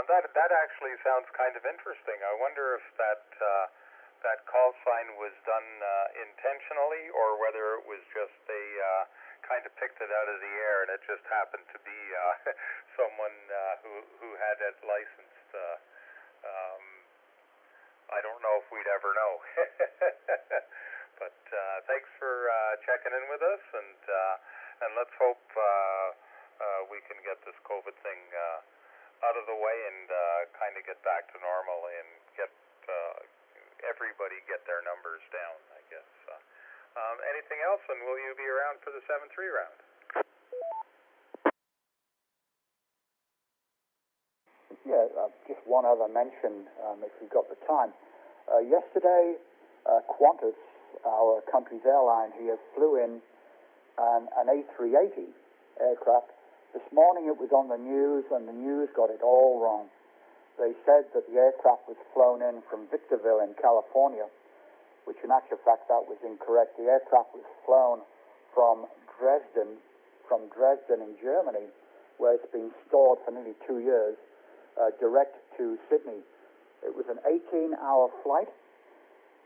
Speaker 4: that actually sounds kind of interesting. I wonder if that call sign was done intentionally, or whether it was just they kind of picked it out of the air and it just happened to be someone who had it licensed. I don't know if we'd ever know. But thanks for checking in with us, and let's hope we can get this COVID thing out of the way and kind of get back to normal and get everybody get their numbers down, I guess. Anything else, and will you be around for the 7-3 round?
Speaker 17: Yeah, just one other mention, if we've got the time. Yesterday, Qantas, our country's airline here, flew in an A380 aircraft. This morning it was on the news, and the news got it all wrong. They said that the aircraft was flown in from Victorville in California, which in actual fact that was incorrect. The aircraft was flown from Dresden in Germany, where it's been stored for nearly 2 years, direct to Sydney. It was an 18-hour flight,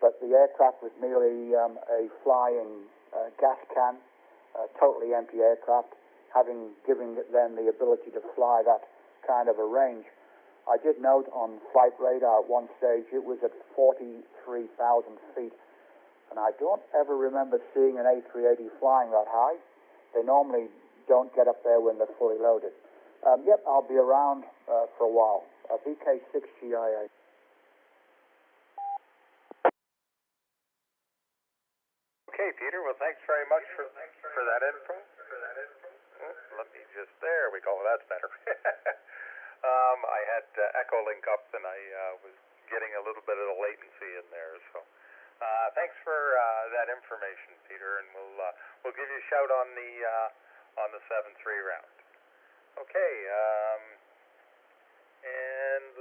Speaker 17: but the aircraft was merely a flying gas can, totally empty aircraft, giving them the ability to fly that kind of a range. I did note on flight radar at one stage it was at 43,000 feet, and I don't ever remember seeing an A380 flying that high. They normally don't get up there when they're fully loaded. Yep, I'll be around for a while. VK6GIA.
Speaker 4: Okay, Peter. Well, thanks very much for that info. Let me just, there we go. That's better. I had Echo Link up, and I was getting a little bit of the latency in there. So, thanks for that information, Peter, and we'll give you a shout on the 7-3 round. Okay, and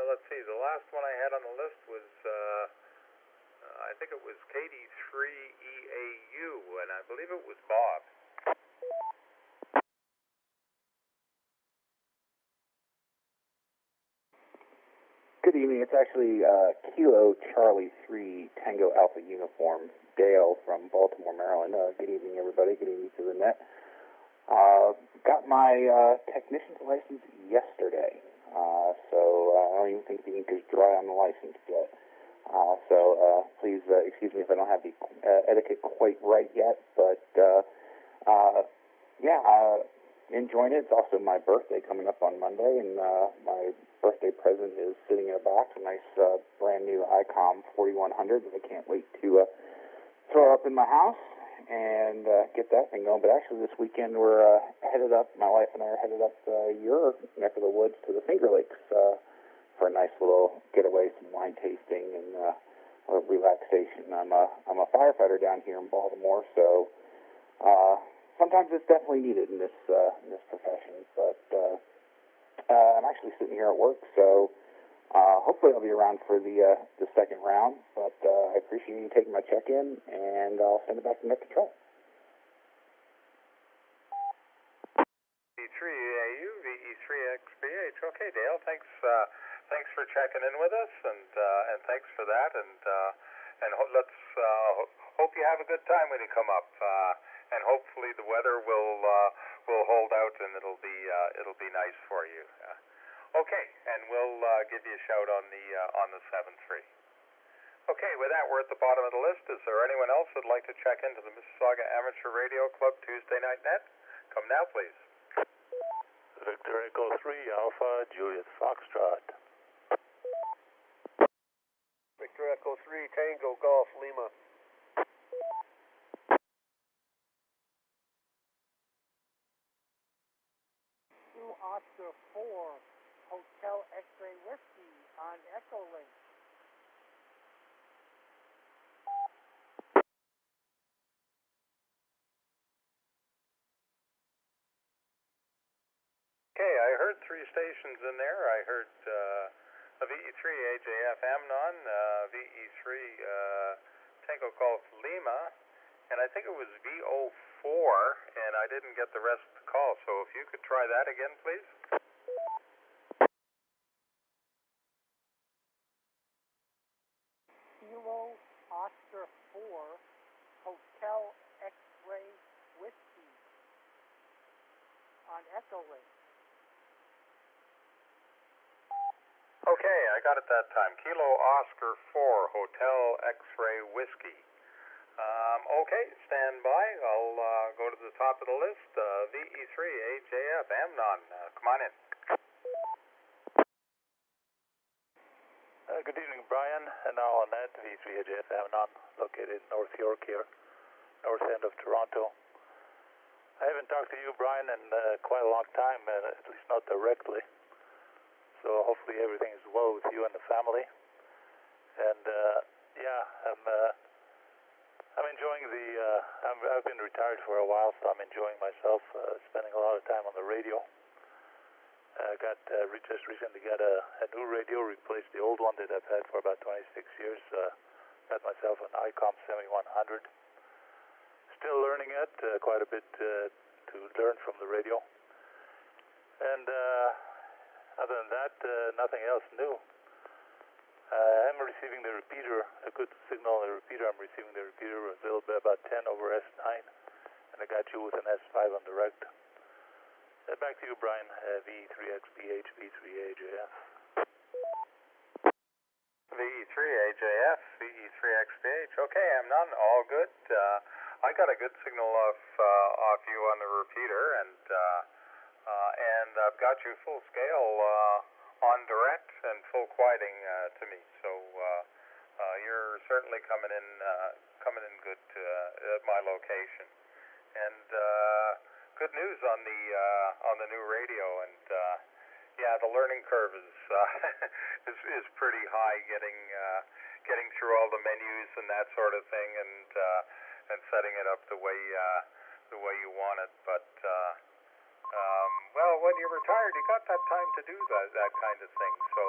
Speaker 4: let's see. The last one I had on the list was I think it was KD3EAU, and I believe it was Bob.
Speaker 15: Good evening. It's actually Kilo Charlie 3 Tango Alpha Uniform, Dale from Baltimore, Maryland. Good evening, everybody. Good evening to the net. Got my technician's license yesterday, so I don't even think the ink is dry on the license yet. So please excuse me if I don't have the etiquette quite right yet, but enjoying it. It's also my birthday coming up on Monday, and my birthday present is sitting in a box, a nice brand new ICOM 4100 that I can't wait to throw up in my house and get that thing going. But actually this weekend we're headed up, my wife and I are headed up your neck of the woods to the Finger Lakes for a nice little getaway, some wine tasting and relaxation. I'm a firefighter down here in Baltimore, so sometimes it's definitely needed in this profession. But I'm actually sitting here at work, so hopefully I'll be around for the second round. But I appreciate you taking my check-in, and I'll send it back to Net Control.
Speaker 4: VE3AU, VE3XBH. Okay, Dale, thanks for checking in with us, and thanks for that, and let's hope you have a good time when you come up, and hopefully the weather will hold out and it'll be nice for you. Okay, and we'll give you a shout on the 7-3. Okay, with that, we're at the bottom of the list. Is there anyone else that'd like to check into the Mississauga Amateur Radio Club Tuesday Night Net? Come now, please.
Speaker 18: Victor Echo 3 Alpha Juliet Foxtrot.
Speaker 19: Victor Echo 3 Tango Golf Lima.
Speaker 11: Oscar 4 Hotel X-Ray Whiskey on Echo Link.
Speaker 4: Okay, I heard 3 stations in there. I heard a VE3 AJF Amnon, VE3 Tango Golf Lima, and I think it was VO4, and I didn't get the rest of the call. So if you could try that again, please.
Speaker 11: Kilo Oscar 4 Hotel X-Ray Whiskey on Echo Link.
Speaker 4: Okay, I got it that time. Kilo Oscar 4 Hotel X-Ray Whiskey. Okay, stand by. I'll go to the top of the list. VE3 AJF Amnon. Come on in.
Speaker 18: Good evening, Brian, and all on that, VE3 AJF Amnon, located in North York here, north end of Toronto. I haven't talked to you, Brian, in quite a long time, at least not directly. So hopefully everything is well with you and the family. And I'm enjoying I've been retired for a while, so I'm enjoying myself, spending a lot of time on the radio. I just recently got a new radio, replaced the old one that I've had for about 26 years. Got myself an ICOM 7100. Still learning it, quite a bit to learn from the radio. And other than that, nothing else new. I'm receiving the repeater, a good signal on the repeater. I'm receiving the repeater a little bit about 10 over S9, and I got you with an S5 on direct. Back to you, Brian. VE3XBH, VE3AJF.
Speaker 4: VE3AJF, VE3XBH. Okay, I'm none. All good. I got a good signal off you on the repeater, and I've got you full scale on direct and full quieting to me. So you're certainly coming in good at my location. And good news on the new radio, and the learning curve is is pretty high, getting through all the menus and that sort of thing, and setting it up the way you want it. But when you're retired, you got that time to do that kind of thing. So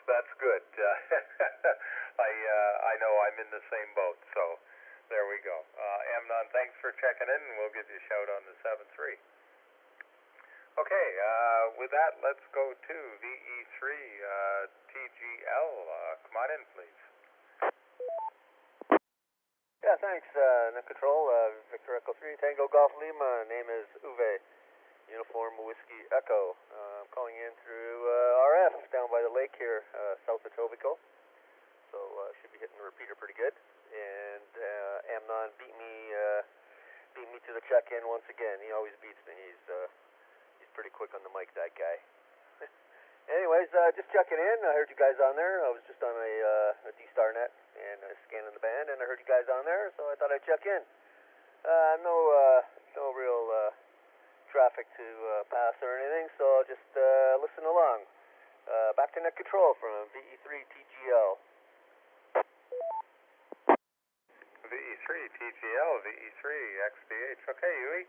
Speaker 4: that's good. I know I'm in the same boat. So there we go. Amnon, thanks for checking in, and we'll give you a shout on the 7-3. Okay, with that, let's go to VE3 TGL. Come on in, please.
Speaker 8: Yeah, thanks, Net Control, Victor Echo 3, Tango Golf Lima. Name is Uwe, Uniform Whiskey Echo. I'm calling in through RF down by the lake here, south of Tobico. So should be hitting the repeater pretty good. And Amnon beat me to the check-in once again. He always beats me. He's pretty quick on the mic, that guy. Anyways, just checking in. I heard you guys on there. I was just on a D-Star net and scanning the band, and I heard you guys on there, so I thought I'd check in. No real traffic to pass or anything, so I'll just listen along. Back to Net Control from VE3 TGL.
Speaker 4: VE3 TGL, VE3 XBH. Okay, Huey.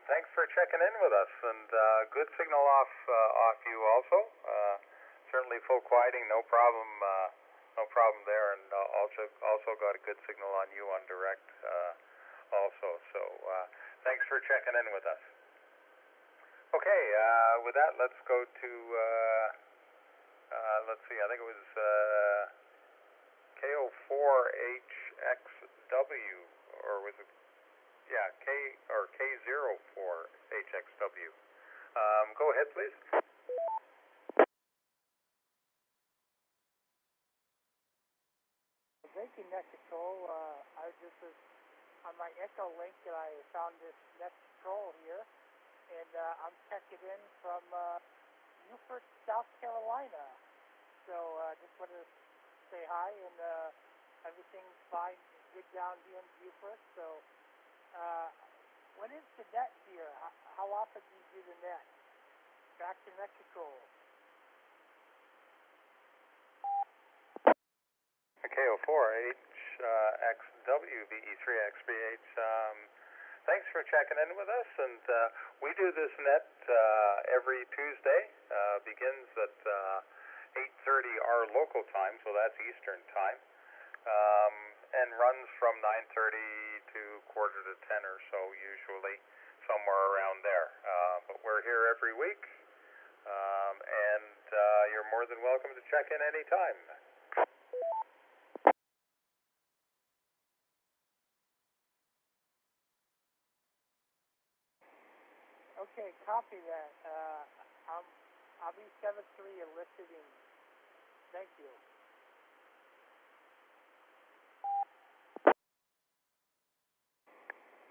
Speaker 4: Thanks for checking in with us, and good signal off you also. Certainly full quieting, no problem there, and also got a good signal on you on direct also. So thanks for checking in with us. Okay, with that, let's go to let's see. I think it was K04HXW, or was it? Yeah, K04HXW. Go ahead, please.
Speaker 11: Thank you, Net Control. This is on my Echo link that I found this Net Control here, and I'm checking in from Newport, South Carolina. So just wanted to say hi, and everything's fine, good down here in Newport. So when is the net here? How often do you do the net? Back to Net Control.
Speaker 4: K04HXW, VE3XBH. Thanks for checking in with us, and we do this net every Tuesday. Begins at 8:30 our local time, so that's Eastern time, and runs from 9:30 to 9:45 or so, usually somewhere around there. But we're here every week, and you're more than welcome to check in anytime.
Speaker 11: Okay, copy that. I'll be 7-3 eliciting. Thank you.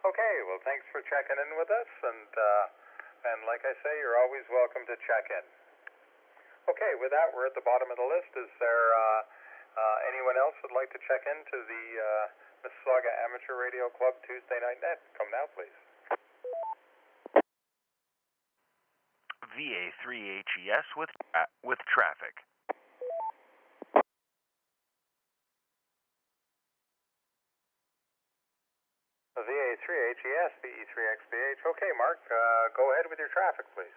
Speaker 4: Okay, well, thanks for checking in with us, and like I say, you're always welcome to check in. Okay, with that, we're at the bottom of the list. Is there anyone else who'd like to check into the Mississauga Amateur Radio Club Tuesday Night Net? Come now, please.
Speaker 7: VA3HES with traffic.
Speaker 4: VA3HES, VE3XBH. Okay, Mark, go ahead with your traffic, please.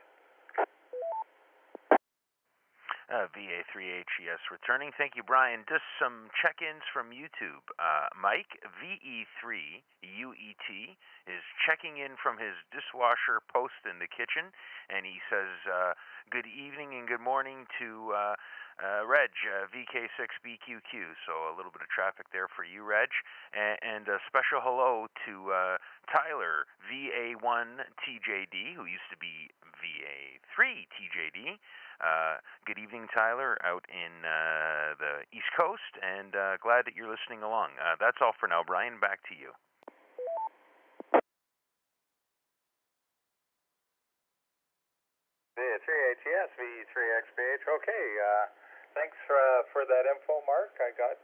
Speaker 7: VA3HES returning. Thank you, Brian. Just some check-ins from YouTube. Mike, VE3UET, is checking in from his dishwasher post in the kitchen, and he says, good evening and good morning to Reg, VK6BQQ. So a little bit of traffic there for you, Reg. And a special hello to Tyler, VA1TJD, who used to be VA3TJD. Good evening, Tyler, out in the East Coast, and glad that you're listening along. That's all for now. Brian, back to you.
Speaker 4: VA3HES, VE3XBH. Okay, thanks for that info, Mark. I've got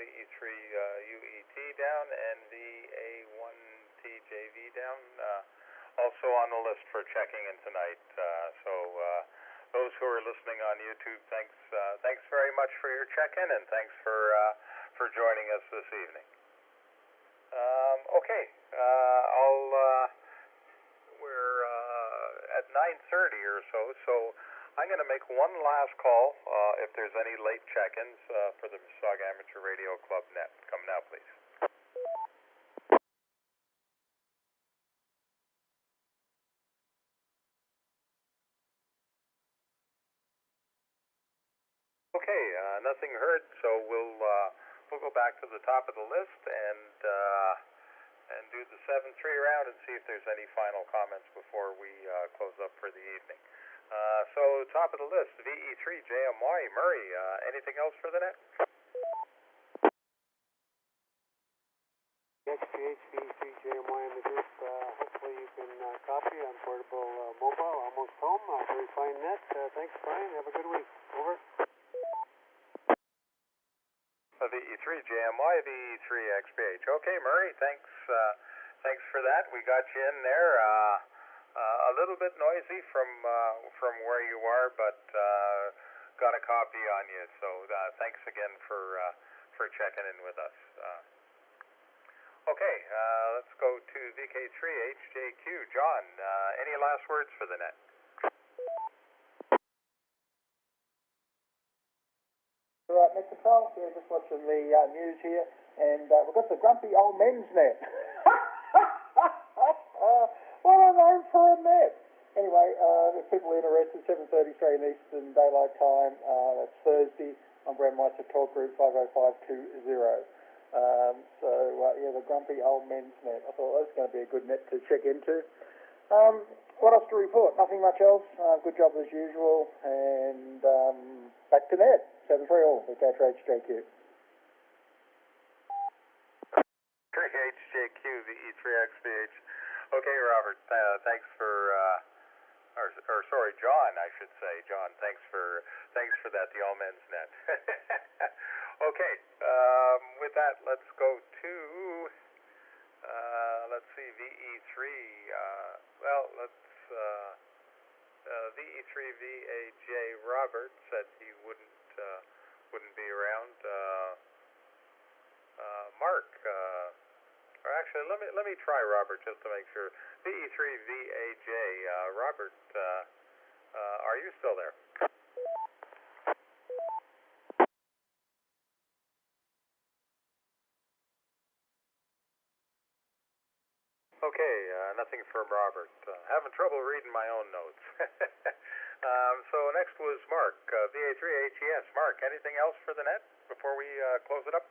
Speaker 4: VE3UET down and VA1TJV down. Also on the list for checking in tonight. So those who are listening on YouTube, thanks very much for your check-in, and thanks for joining us this evening. Okay, we're at 9:30 or so I'm going to make one last call if there's any late check-ins for the Mississauga Amateur Radio Club net. Come now, please. Okay, nothing heard, so we'll go back to the top of the list and do the 7-3 round and see if there's any final comments before we close up for the evening. So top of the list, VE3JMY, Murray, anything else for the net?
Speaker 3: XPH VE3JMY in the group. Hopefully you can copy on portable mobile, almost home. Very fine net. Thanks, Brian. Have a good week. Over.
Speaker 4: VE3JMY, VE3XPH. Okay, Murray, thanks for that. We got you in there. A little bit noisy from where you are, but got a copy on you. So thanks again for checking in with us. Okay, let's go to VK3HJQ. John, any last words for the net?
Speaker 6: Right, Net Control. Yeah, just watching the news here, and we've got the grumpy old men's net. What a name for a net! Anyway, if people are interested, 7:30 Australian Eastern Daylight Time. That's Thursday on Grandmaster Talk Group 50520. Yeah, the grumpy old men's net. I thought that was going to be a good net to check into. What else to report? Nothing much else. Good job as usual. And back to net. 7-3 all with HJQ.
Speaker 4: HJQ, the E3XBH. Okay, Robert, thanks for, or sorry, John, I should say. John, thanks for that, the all men's net. Okay, with that, let's go to, let's see, VE3, VE3VAJ Robert said he wouldn't be around. Mark, or actually, let me try Robert just to make sure. VE3VAJ, Robert, are you still there? Okay, nothing from Robert. Having trouble reading my own notes. So next was Mark, VA3HES. Mark, anything else for the net before we close it up?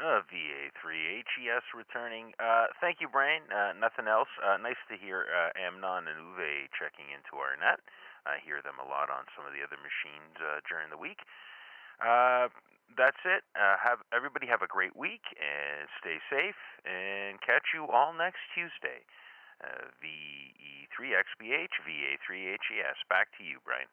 Speaker 7: VA3HES returning. Thank you, Brian. Nothing else. Nice to hear Amnon and Uwe checking into our net. I hear them a lot on some of the other machines during the week. That's it. Everybody have a great week and stay safe, and catch you all next Tuesday. VE3XBH, VA3HES. Back to you, Brian.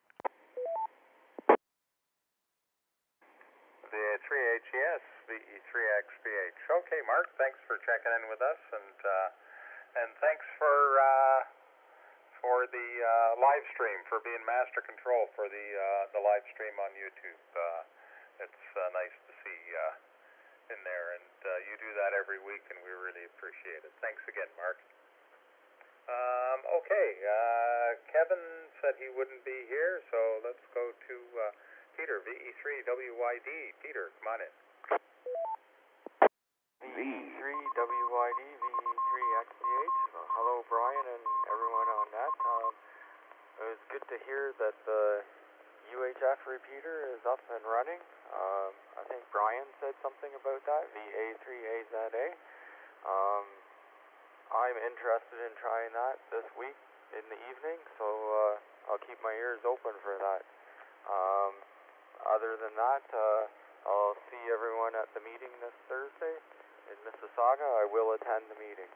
Speaker 4: VA3HES, VE3XBH. Okay, Mark, thanks for checking in with us, and thanks for the live stream, for being master control for the live stream on YouTube. It's nice to see in there, and you do that every week, and we really appreciate it. Thanks again, Mark. Okay, Kevin said he wouldn't be here, so let's go to Peter, VE3WYD. Peter, come on in.
Speaker 8: VE3WYD, VE3XBH. Hello, Brian, and everyone on that. It was good to hear that the UHF repeater is up and running. I think Brian said something about that, VA3AZA. I'm interested in trying that this week in the evening, so I'll keep my ears open for that. Other than that, I'll see everyone at the meeting this Thursday in Mississauga. I will attend the meeting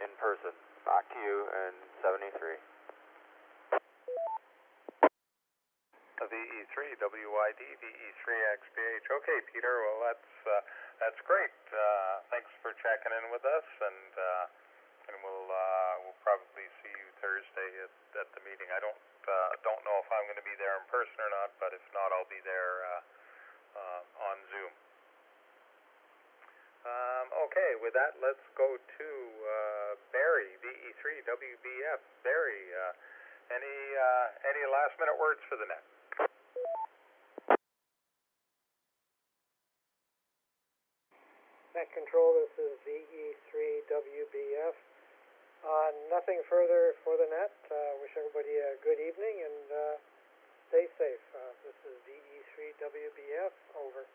Speaker 8: in person. Back to you in 73.
Speaker 4: VE3WYD, VE3XBH. Okay, Peter. Well, that's great. Thanks for checking in with us, and we'll probably see you Thursday at the meeting. I don't know if I'm going to be there in person or not, but if not, I'll be there on Zoom. Okay, with that, let's go to Barry, VE3WBF. Barry, any last minute words for the net?
Speaker 11: Net Control, this is VE3WBF. Nothing further for the net. Wish everybody a good evening, and stay safe. This is VE3WBF, over.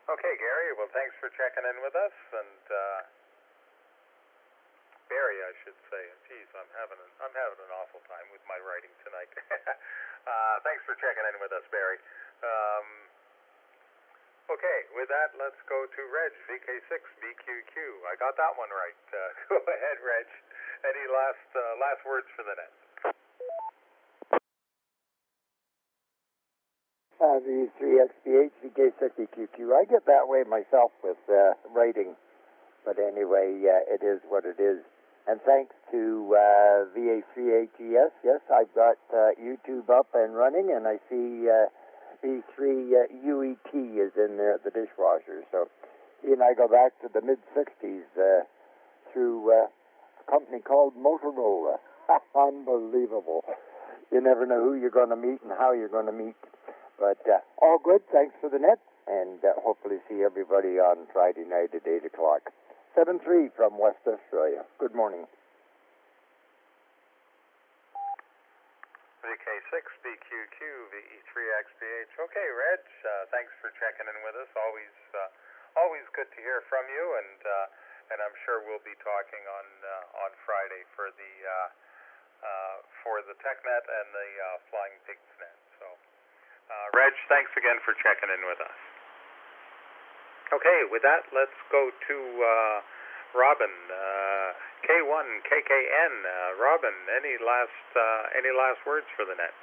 Speaker 4: Okay, Gary. Well, thanks for checking in with us, and Barry, I should say. Geez, I'm having an awful time with my writing tonight. Thanks for checking in with us, Barry. Okay, with that, let's go to Reg, VK6BQQ. I got that one right. Go ahead, Reg. Any last words for the net?
Speaker 1: VE3XBH, VK6BQQ. I get that way myself with writing, but anyway, it is what it is. And thanks to VE3HES, yes, I've got YouTube up and running, and I see VE3UET is in there at the dishwasher. So he and I go back to the mid-'60s through a company called Motorola. Unbelievable. You never know who you're going to meet and how you're going to meet. But all good. Thanks for the net, and hopefully see everybody on Friday night at 8 o'clock. 7-3 from West Australia. Good morning.
Speaker 4: VK6BQQ, VE3XBH. Okay, Reg, thanks for checking in with us. Always good to hear from you, and I'm sure we'll be talking on Friday for the TechNet and the Flying Pigs Net. So, Reg, thanks again for checking in with us. Okay, with that, let's go to Robin, K1KKN. Robin, any last words for the net?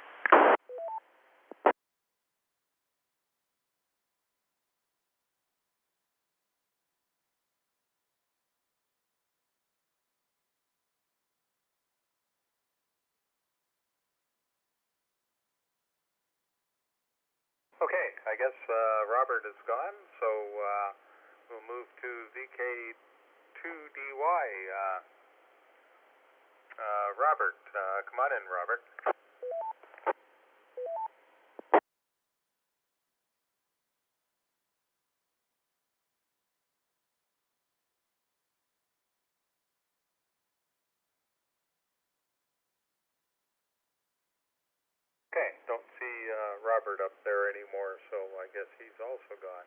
Speaker 4: Okay, I guess Robert is gone, so we'll move to VK2DY. Robert, come on in, Robert. Okay, don't see Robert up there anymore, so I guess he's also gone.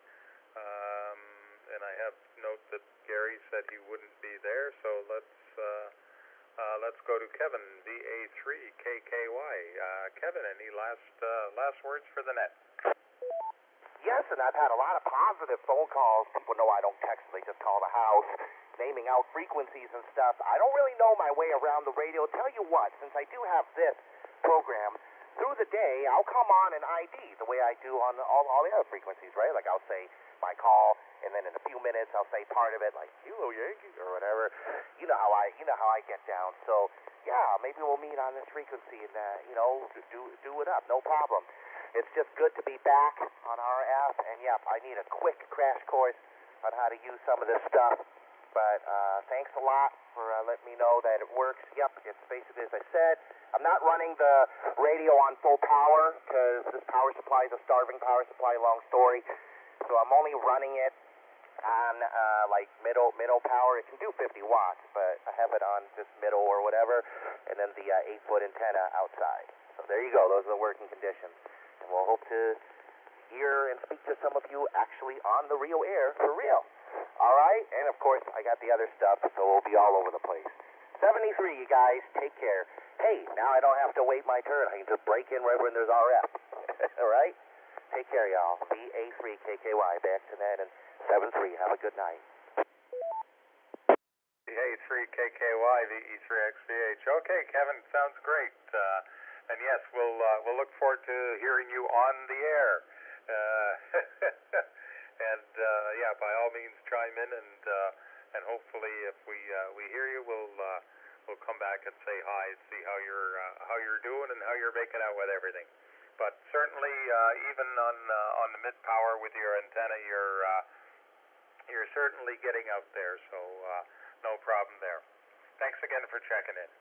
Speaker 4: And I have note that Gary said he wouldn't be there, so let's go to Kevin, VA3KKY. Kevin, any last words for the net?
Speaker 13: Yes, and I've had a lot of positive phone calls. People know I don't text, they just call the house, naming out frequencies and stuff. I don't really know my way around the radio. Tell you what, since I do have this program, through the day, I'll come on and ID the way I do on all the other frequencies, right? Like I'll say my call, and then in a few minutes I'll say part of it, like "Hello, Yankee" or whatever. You know how I get down. So yeah, maybe we'll meet on this frequency and do it up, no problem. It's just good to be back on our app, and yep, I need a quick crash course on how to use some of this stuff. But thanks a lot for letting me know that it works. Yep, it's basically as I said. I'm not running the radio on full power because this power supply is a starving power supply, long story. So I'm only running it on like middle power. It can do 50 watts, but I have it on just middle or whatever, and then the 8-foot antenna outside. So there you go. Those are the working conditions. And we'll hope to hear and speak to some of you actually on the real air for real. All right? And, of course, I got the other stuff, so we'll be all over the place. 73, you guys. Take care. Hey, now I don't have to wait my turn. I can just break in right when there's RF. All right? Take care, y'all. VA3KKY, back to that, and 73. Have a good night.
Speaker 4: VA3KKY, VE3XBH. Okay, Kevin, sounds great. And yes, we'll look forward to hearing you on the air. And yeah, by all means, chime in, and hopefully, if we hear you, we'll come back and say hi and see how you're doing and how you're making out with everything. But certainly, even on the mid power with your antenna, you're certainly getting out there. So no problem there. Thanks again for checking in.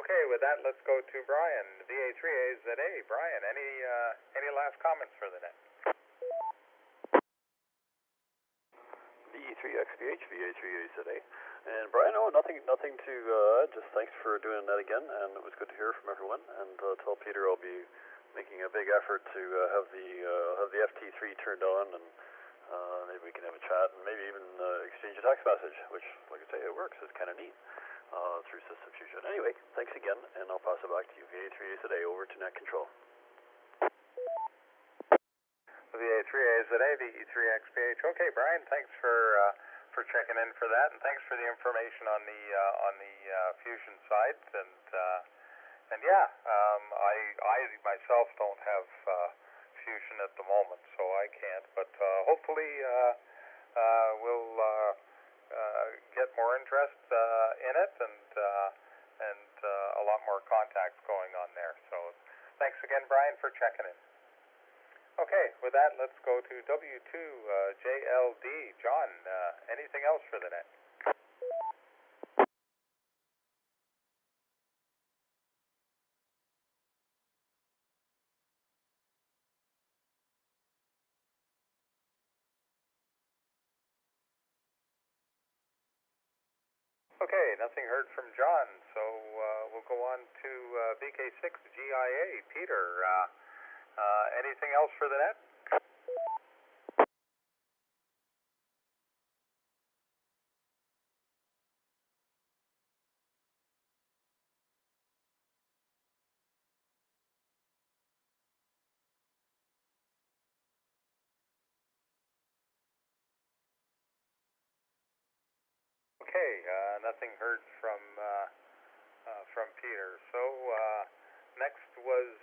Speaker 4: Okay, with that, let's go to Brian, VA3AZA. Brian, any last comments for the net?
Speaker 16: VE3XBH, VA3AZA. And Brian, nothing to just thanks for doing that again, and it was good to hear from everyone. And tell Peter I'll be making a big effort to have the FT3 turned on, and maybe we can have a chat and maybe even exchange a text message, which, like I say, it works. It's kind of neat through System Fusion. Anyway, thanks again, and I'll pass it back to you. VA3A today, over to Net Control.
Speaker 4: VA3A today, VE3XPH. Okay, Brian, thanks for checking in for that, and thanks for the information on the fusion side. And yeah, I myself don't have fusion at the moment, so I can't. But hopefully we'll get more interest in it, and a lot more contacts going on there. So thanks again, Brian, for checking in. Okay, with that, let's go to W2JLD. John, anything else for the net? Okay, nothing heard from John, so we'll go on to BK6GIA. Peter, anything else for the net? Okay, nothing heard from Peter. So next was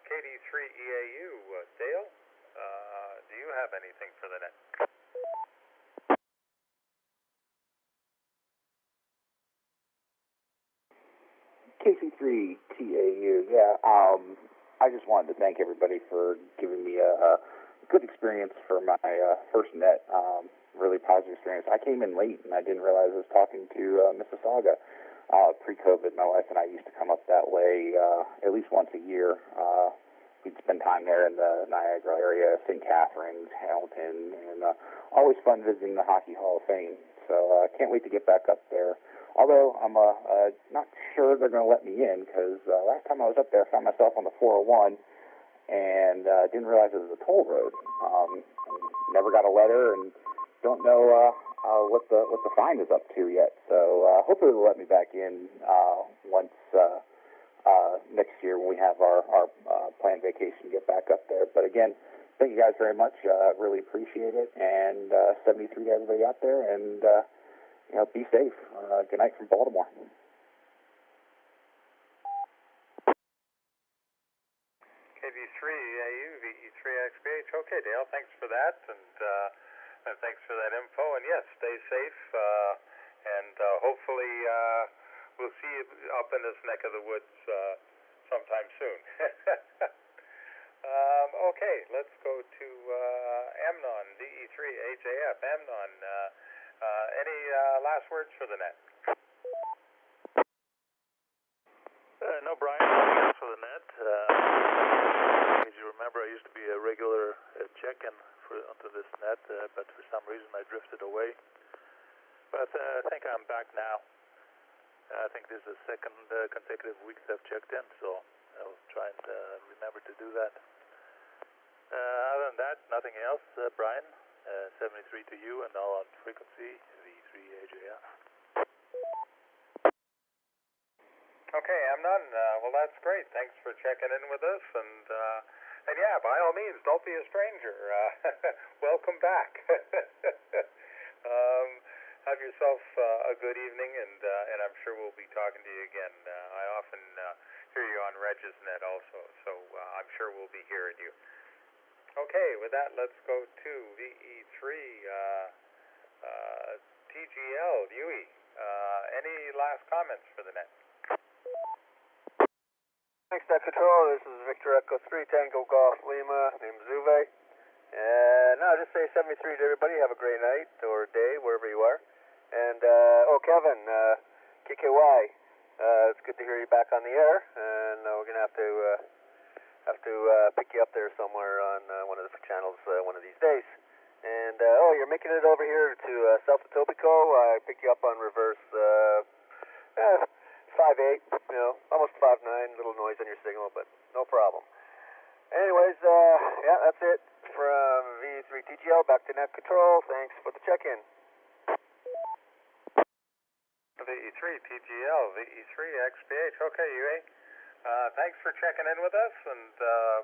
Speaker 4: KD3EAU. Dale, do you have anything for the net?
Speaker 15: KC3TAU, yeah. I just wanted to thank everybody for giving me a good experience for my first net. Really positive experience. I came in late, and I didn't realize I was talking to Mississauga. Pre-COVID, my wife and I used to come up that way at least once a year. We'd spend time there in the Niagara area, St. Catharines, Hamilton, and always fun visiting the Hockey Hall of Fame. So can't wait to get back up there. Although I'm not sure they're going to let me in, because last time I was up there, I found myself on the 401 and didn't realize it was a toll road. Never got a letter and don't know what the fine is up to yet. So hopefully they'll let me back in once next year when we have our planned vacation, get back up there. But again, thank you guys very much. Really appreciate it. And 73 to everybody out there, and be safe. Good night from Baltimore.
Speaker 4: KV3AU, VE3XPH. Okay, Dale, thanks for that, and thanks for that info. And yes, stay safe, and hopefully we'll see you up in this neck of the woods sometime soon. Okay, let's go to Amnon, VE3HAF. Amnon, any last words for the net?
Speaker 18: No, Brian, nothing else for the net. As you remember, I used to be a regular check-in onto this net, but for some reason I drifted away. But I think I'm back now. I think this is the second consecutive week I've checked in, so I'll try and remember to do that. Other than that, nothing else, Brian. 73 to you, and all on frequency, V3AJF.
Speaker 4: Okay, Amnon, well, that's great. Thanks for checking in with us, and yeah, by all means, don't be a stranger. Welcome back. Have yourself a good evening, and I'm sure we'll be talking to you again. I often hear you on Reg's Net also, so I'm sure we'll be hearing you. Okay, with that, let's go to VE3 TGL, Yui. Any last comments for the net?
Speaker 19: Thanks, Net Control. This is Victor Echo 3 Tango Golf Lima. Name's Uwe. And no, just say 73 to everybody. Have a great night or day, wherever you are. And, Kevin, KKY, it's good to hear you back on the air. And we're going to have to pick you up there somewhere on one of the channels one of these days. And, you're making it over here to South Etobicoke. I picked you up on reverse 5'8", almost 5'9", little noise on your signal, but no problem. Anyways, that's it from VE3TGL, back to net control. Thanks for the check-in.
Speaker 4: VE3TGL, VE3XBH. Okay, UA. Thanks for checking in with us, and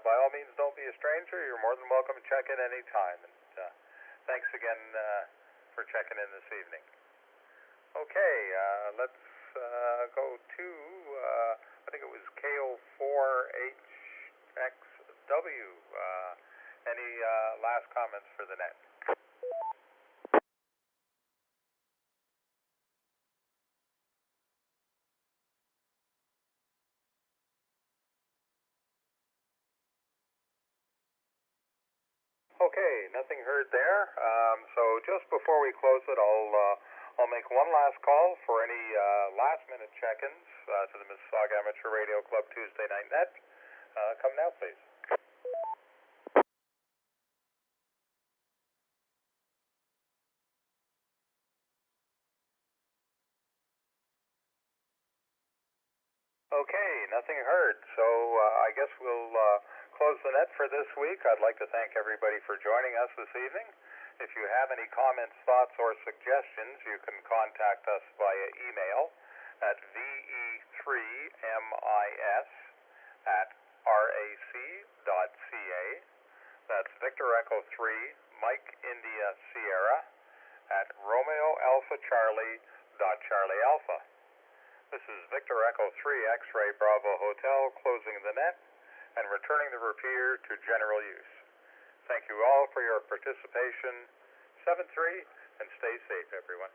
Speaker 4: by all means, don't be a stranger. You're more than welcome to check in any time. And thanks again for checking in this evening. Okay, let's go to, I think it was KO4HXW. Any last comments for the net? Okay, nothing heard there. So just before we close it, I'll make one last call for any last-minute check-ins to the Mississauga Amateur Radio Club Tuesday Night Net. Come now, please. Okay, nothing heard. So I guess we'll close the net for this week. I'd like to thank everybody for joining us this evening. If you have any comments, thoughts, or suggestions, you can contact us via email at VE3MIS@RAC.ca. That's Victor Echo 3, Mike India Sierra at Romeo Alpha Charlie Charlie Alpha. This is Victor Echo 3 X-Ray Bravo Hotel closing the net and returning the repeater to general use. Thank you all for your participation. 7-3, and stay safe, everyone.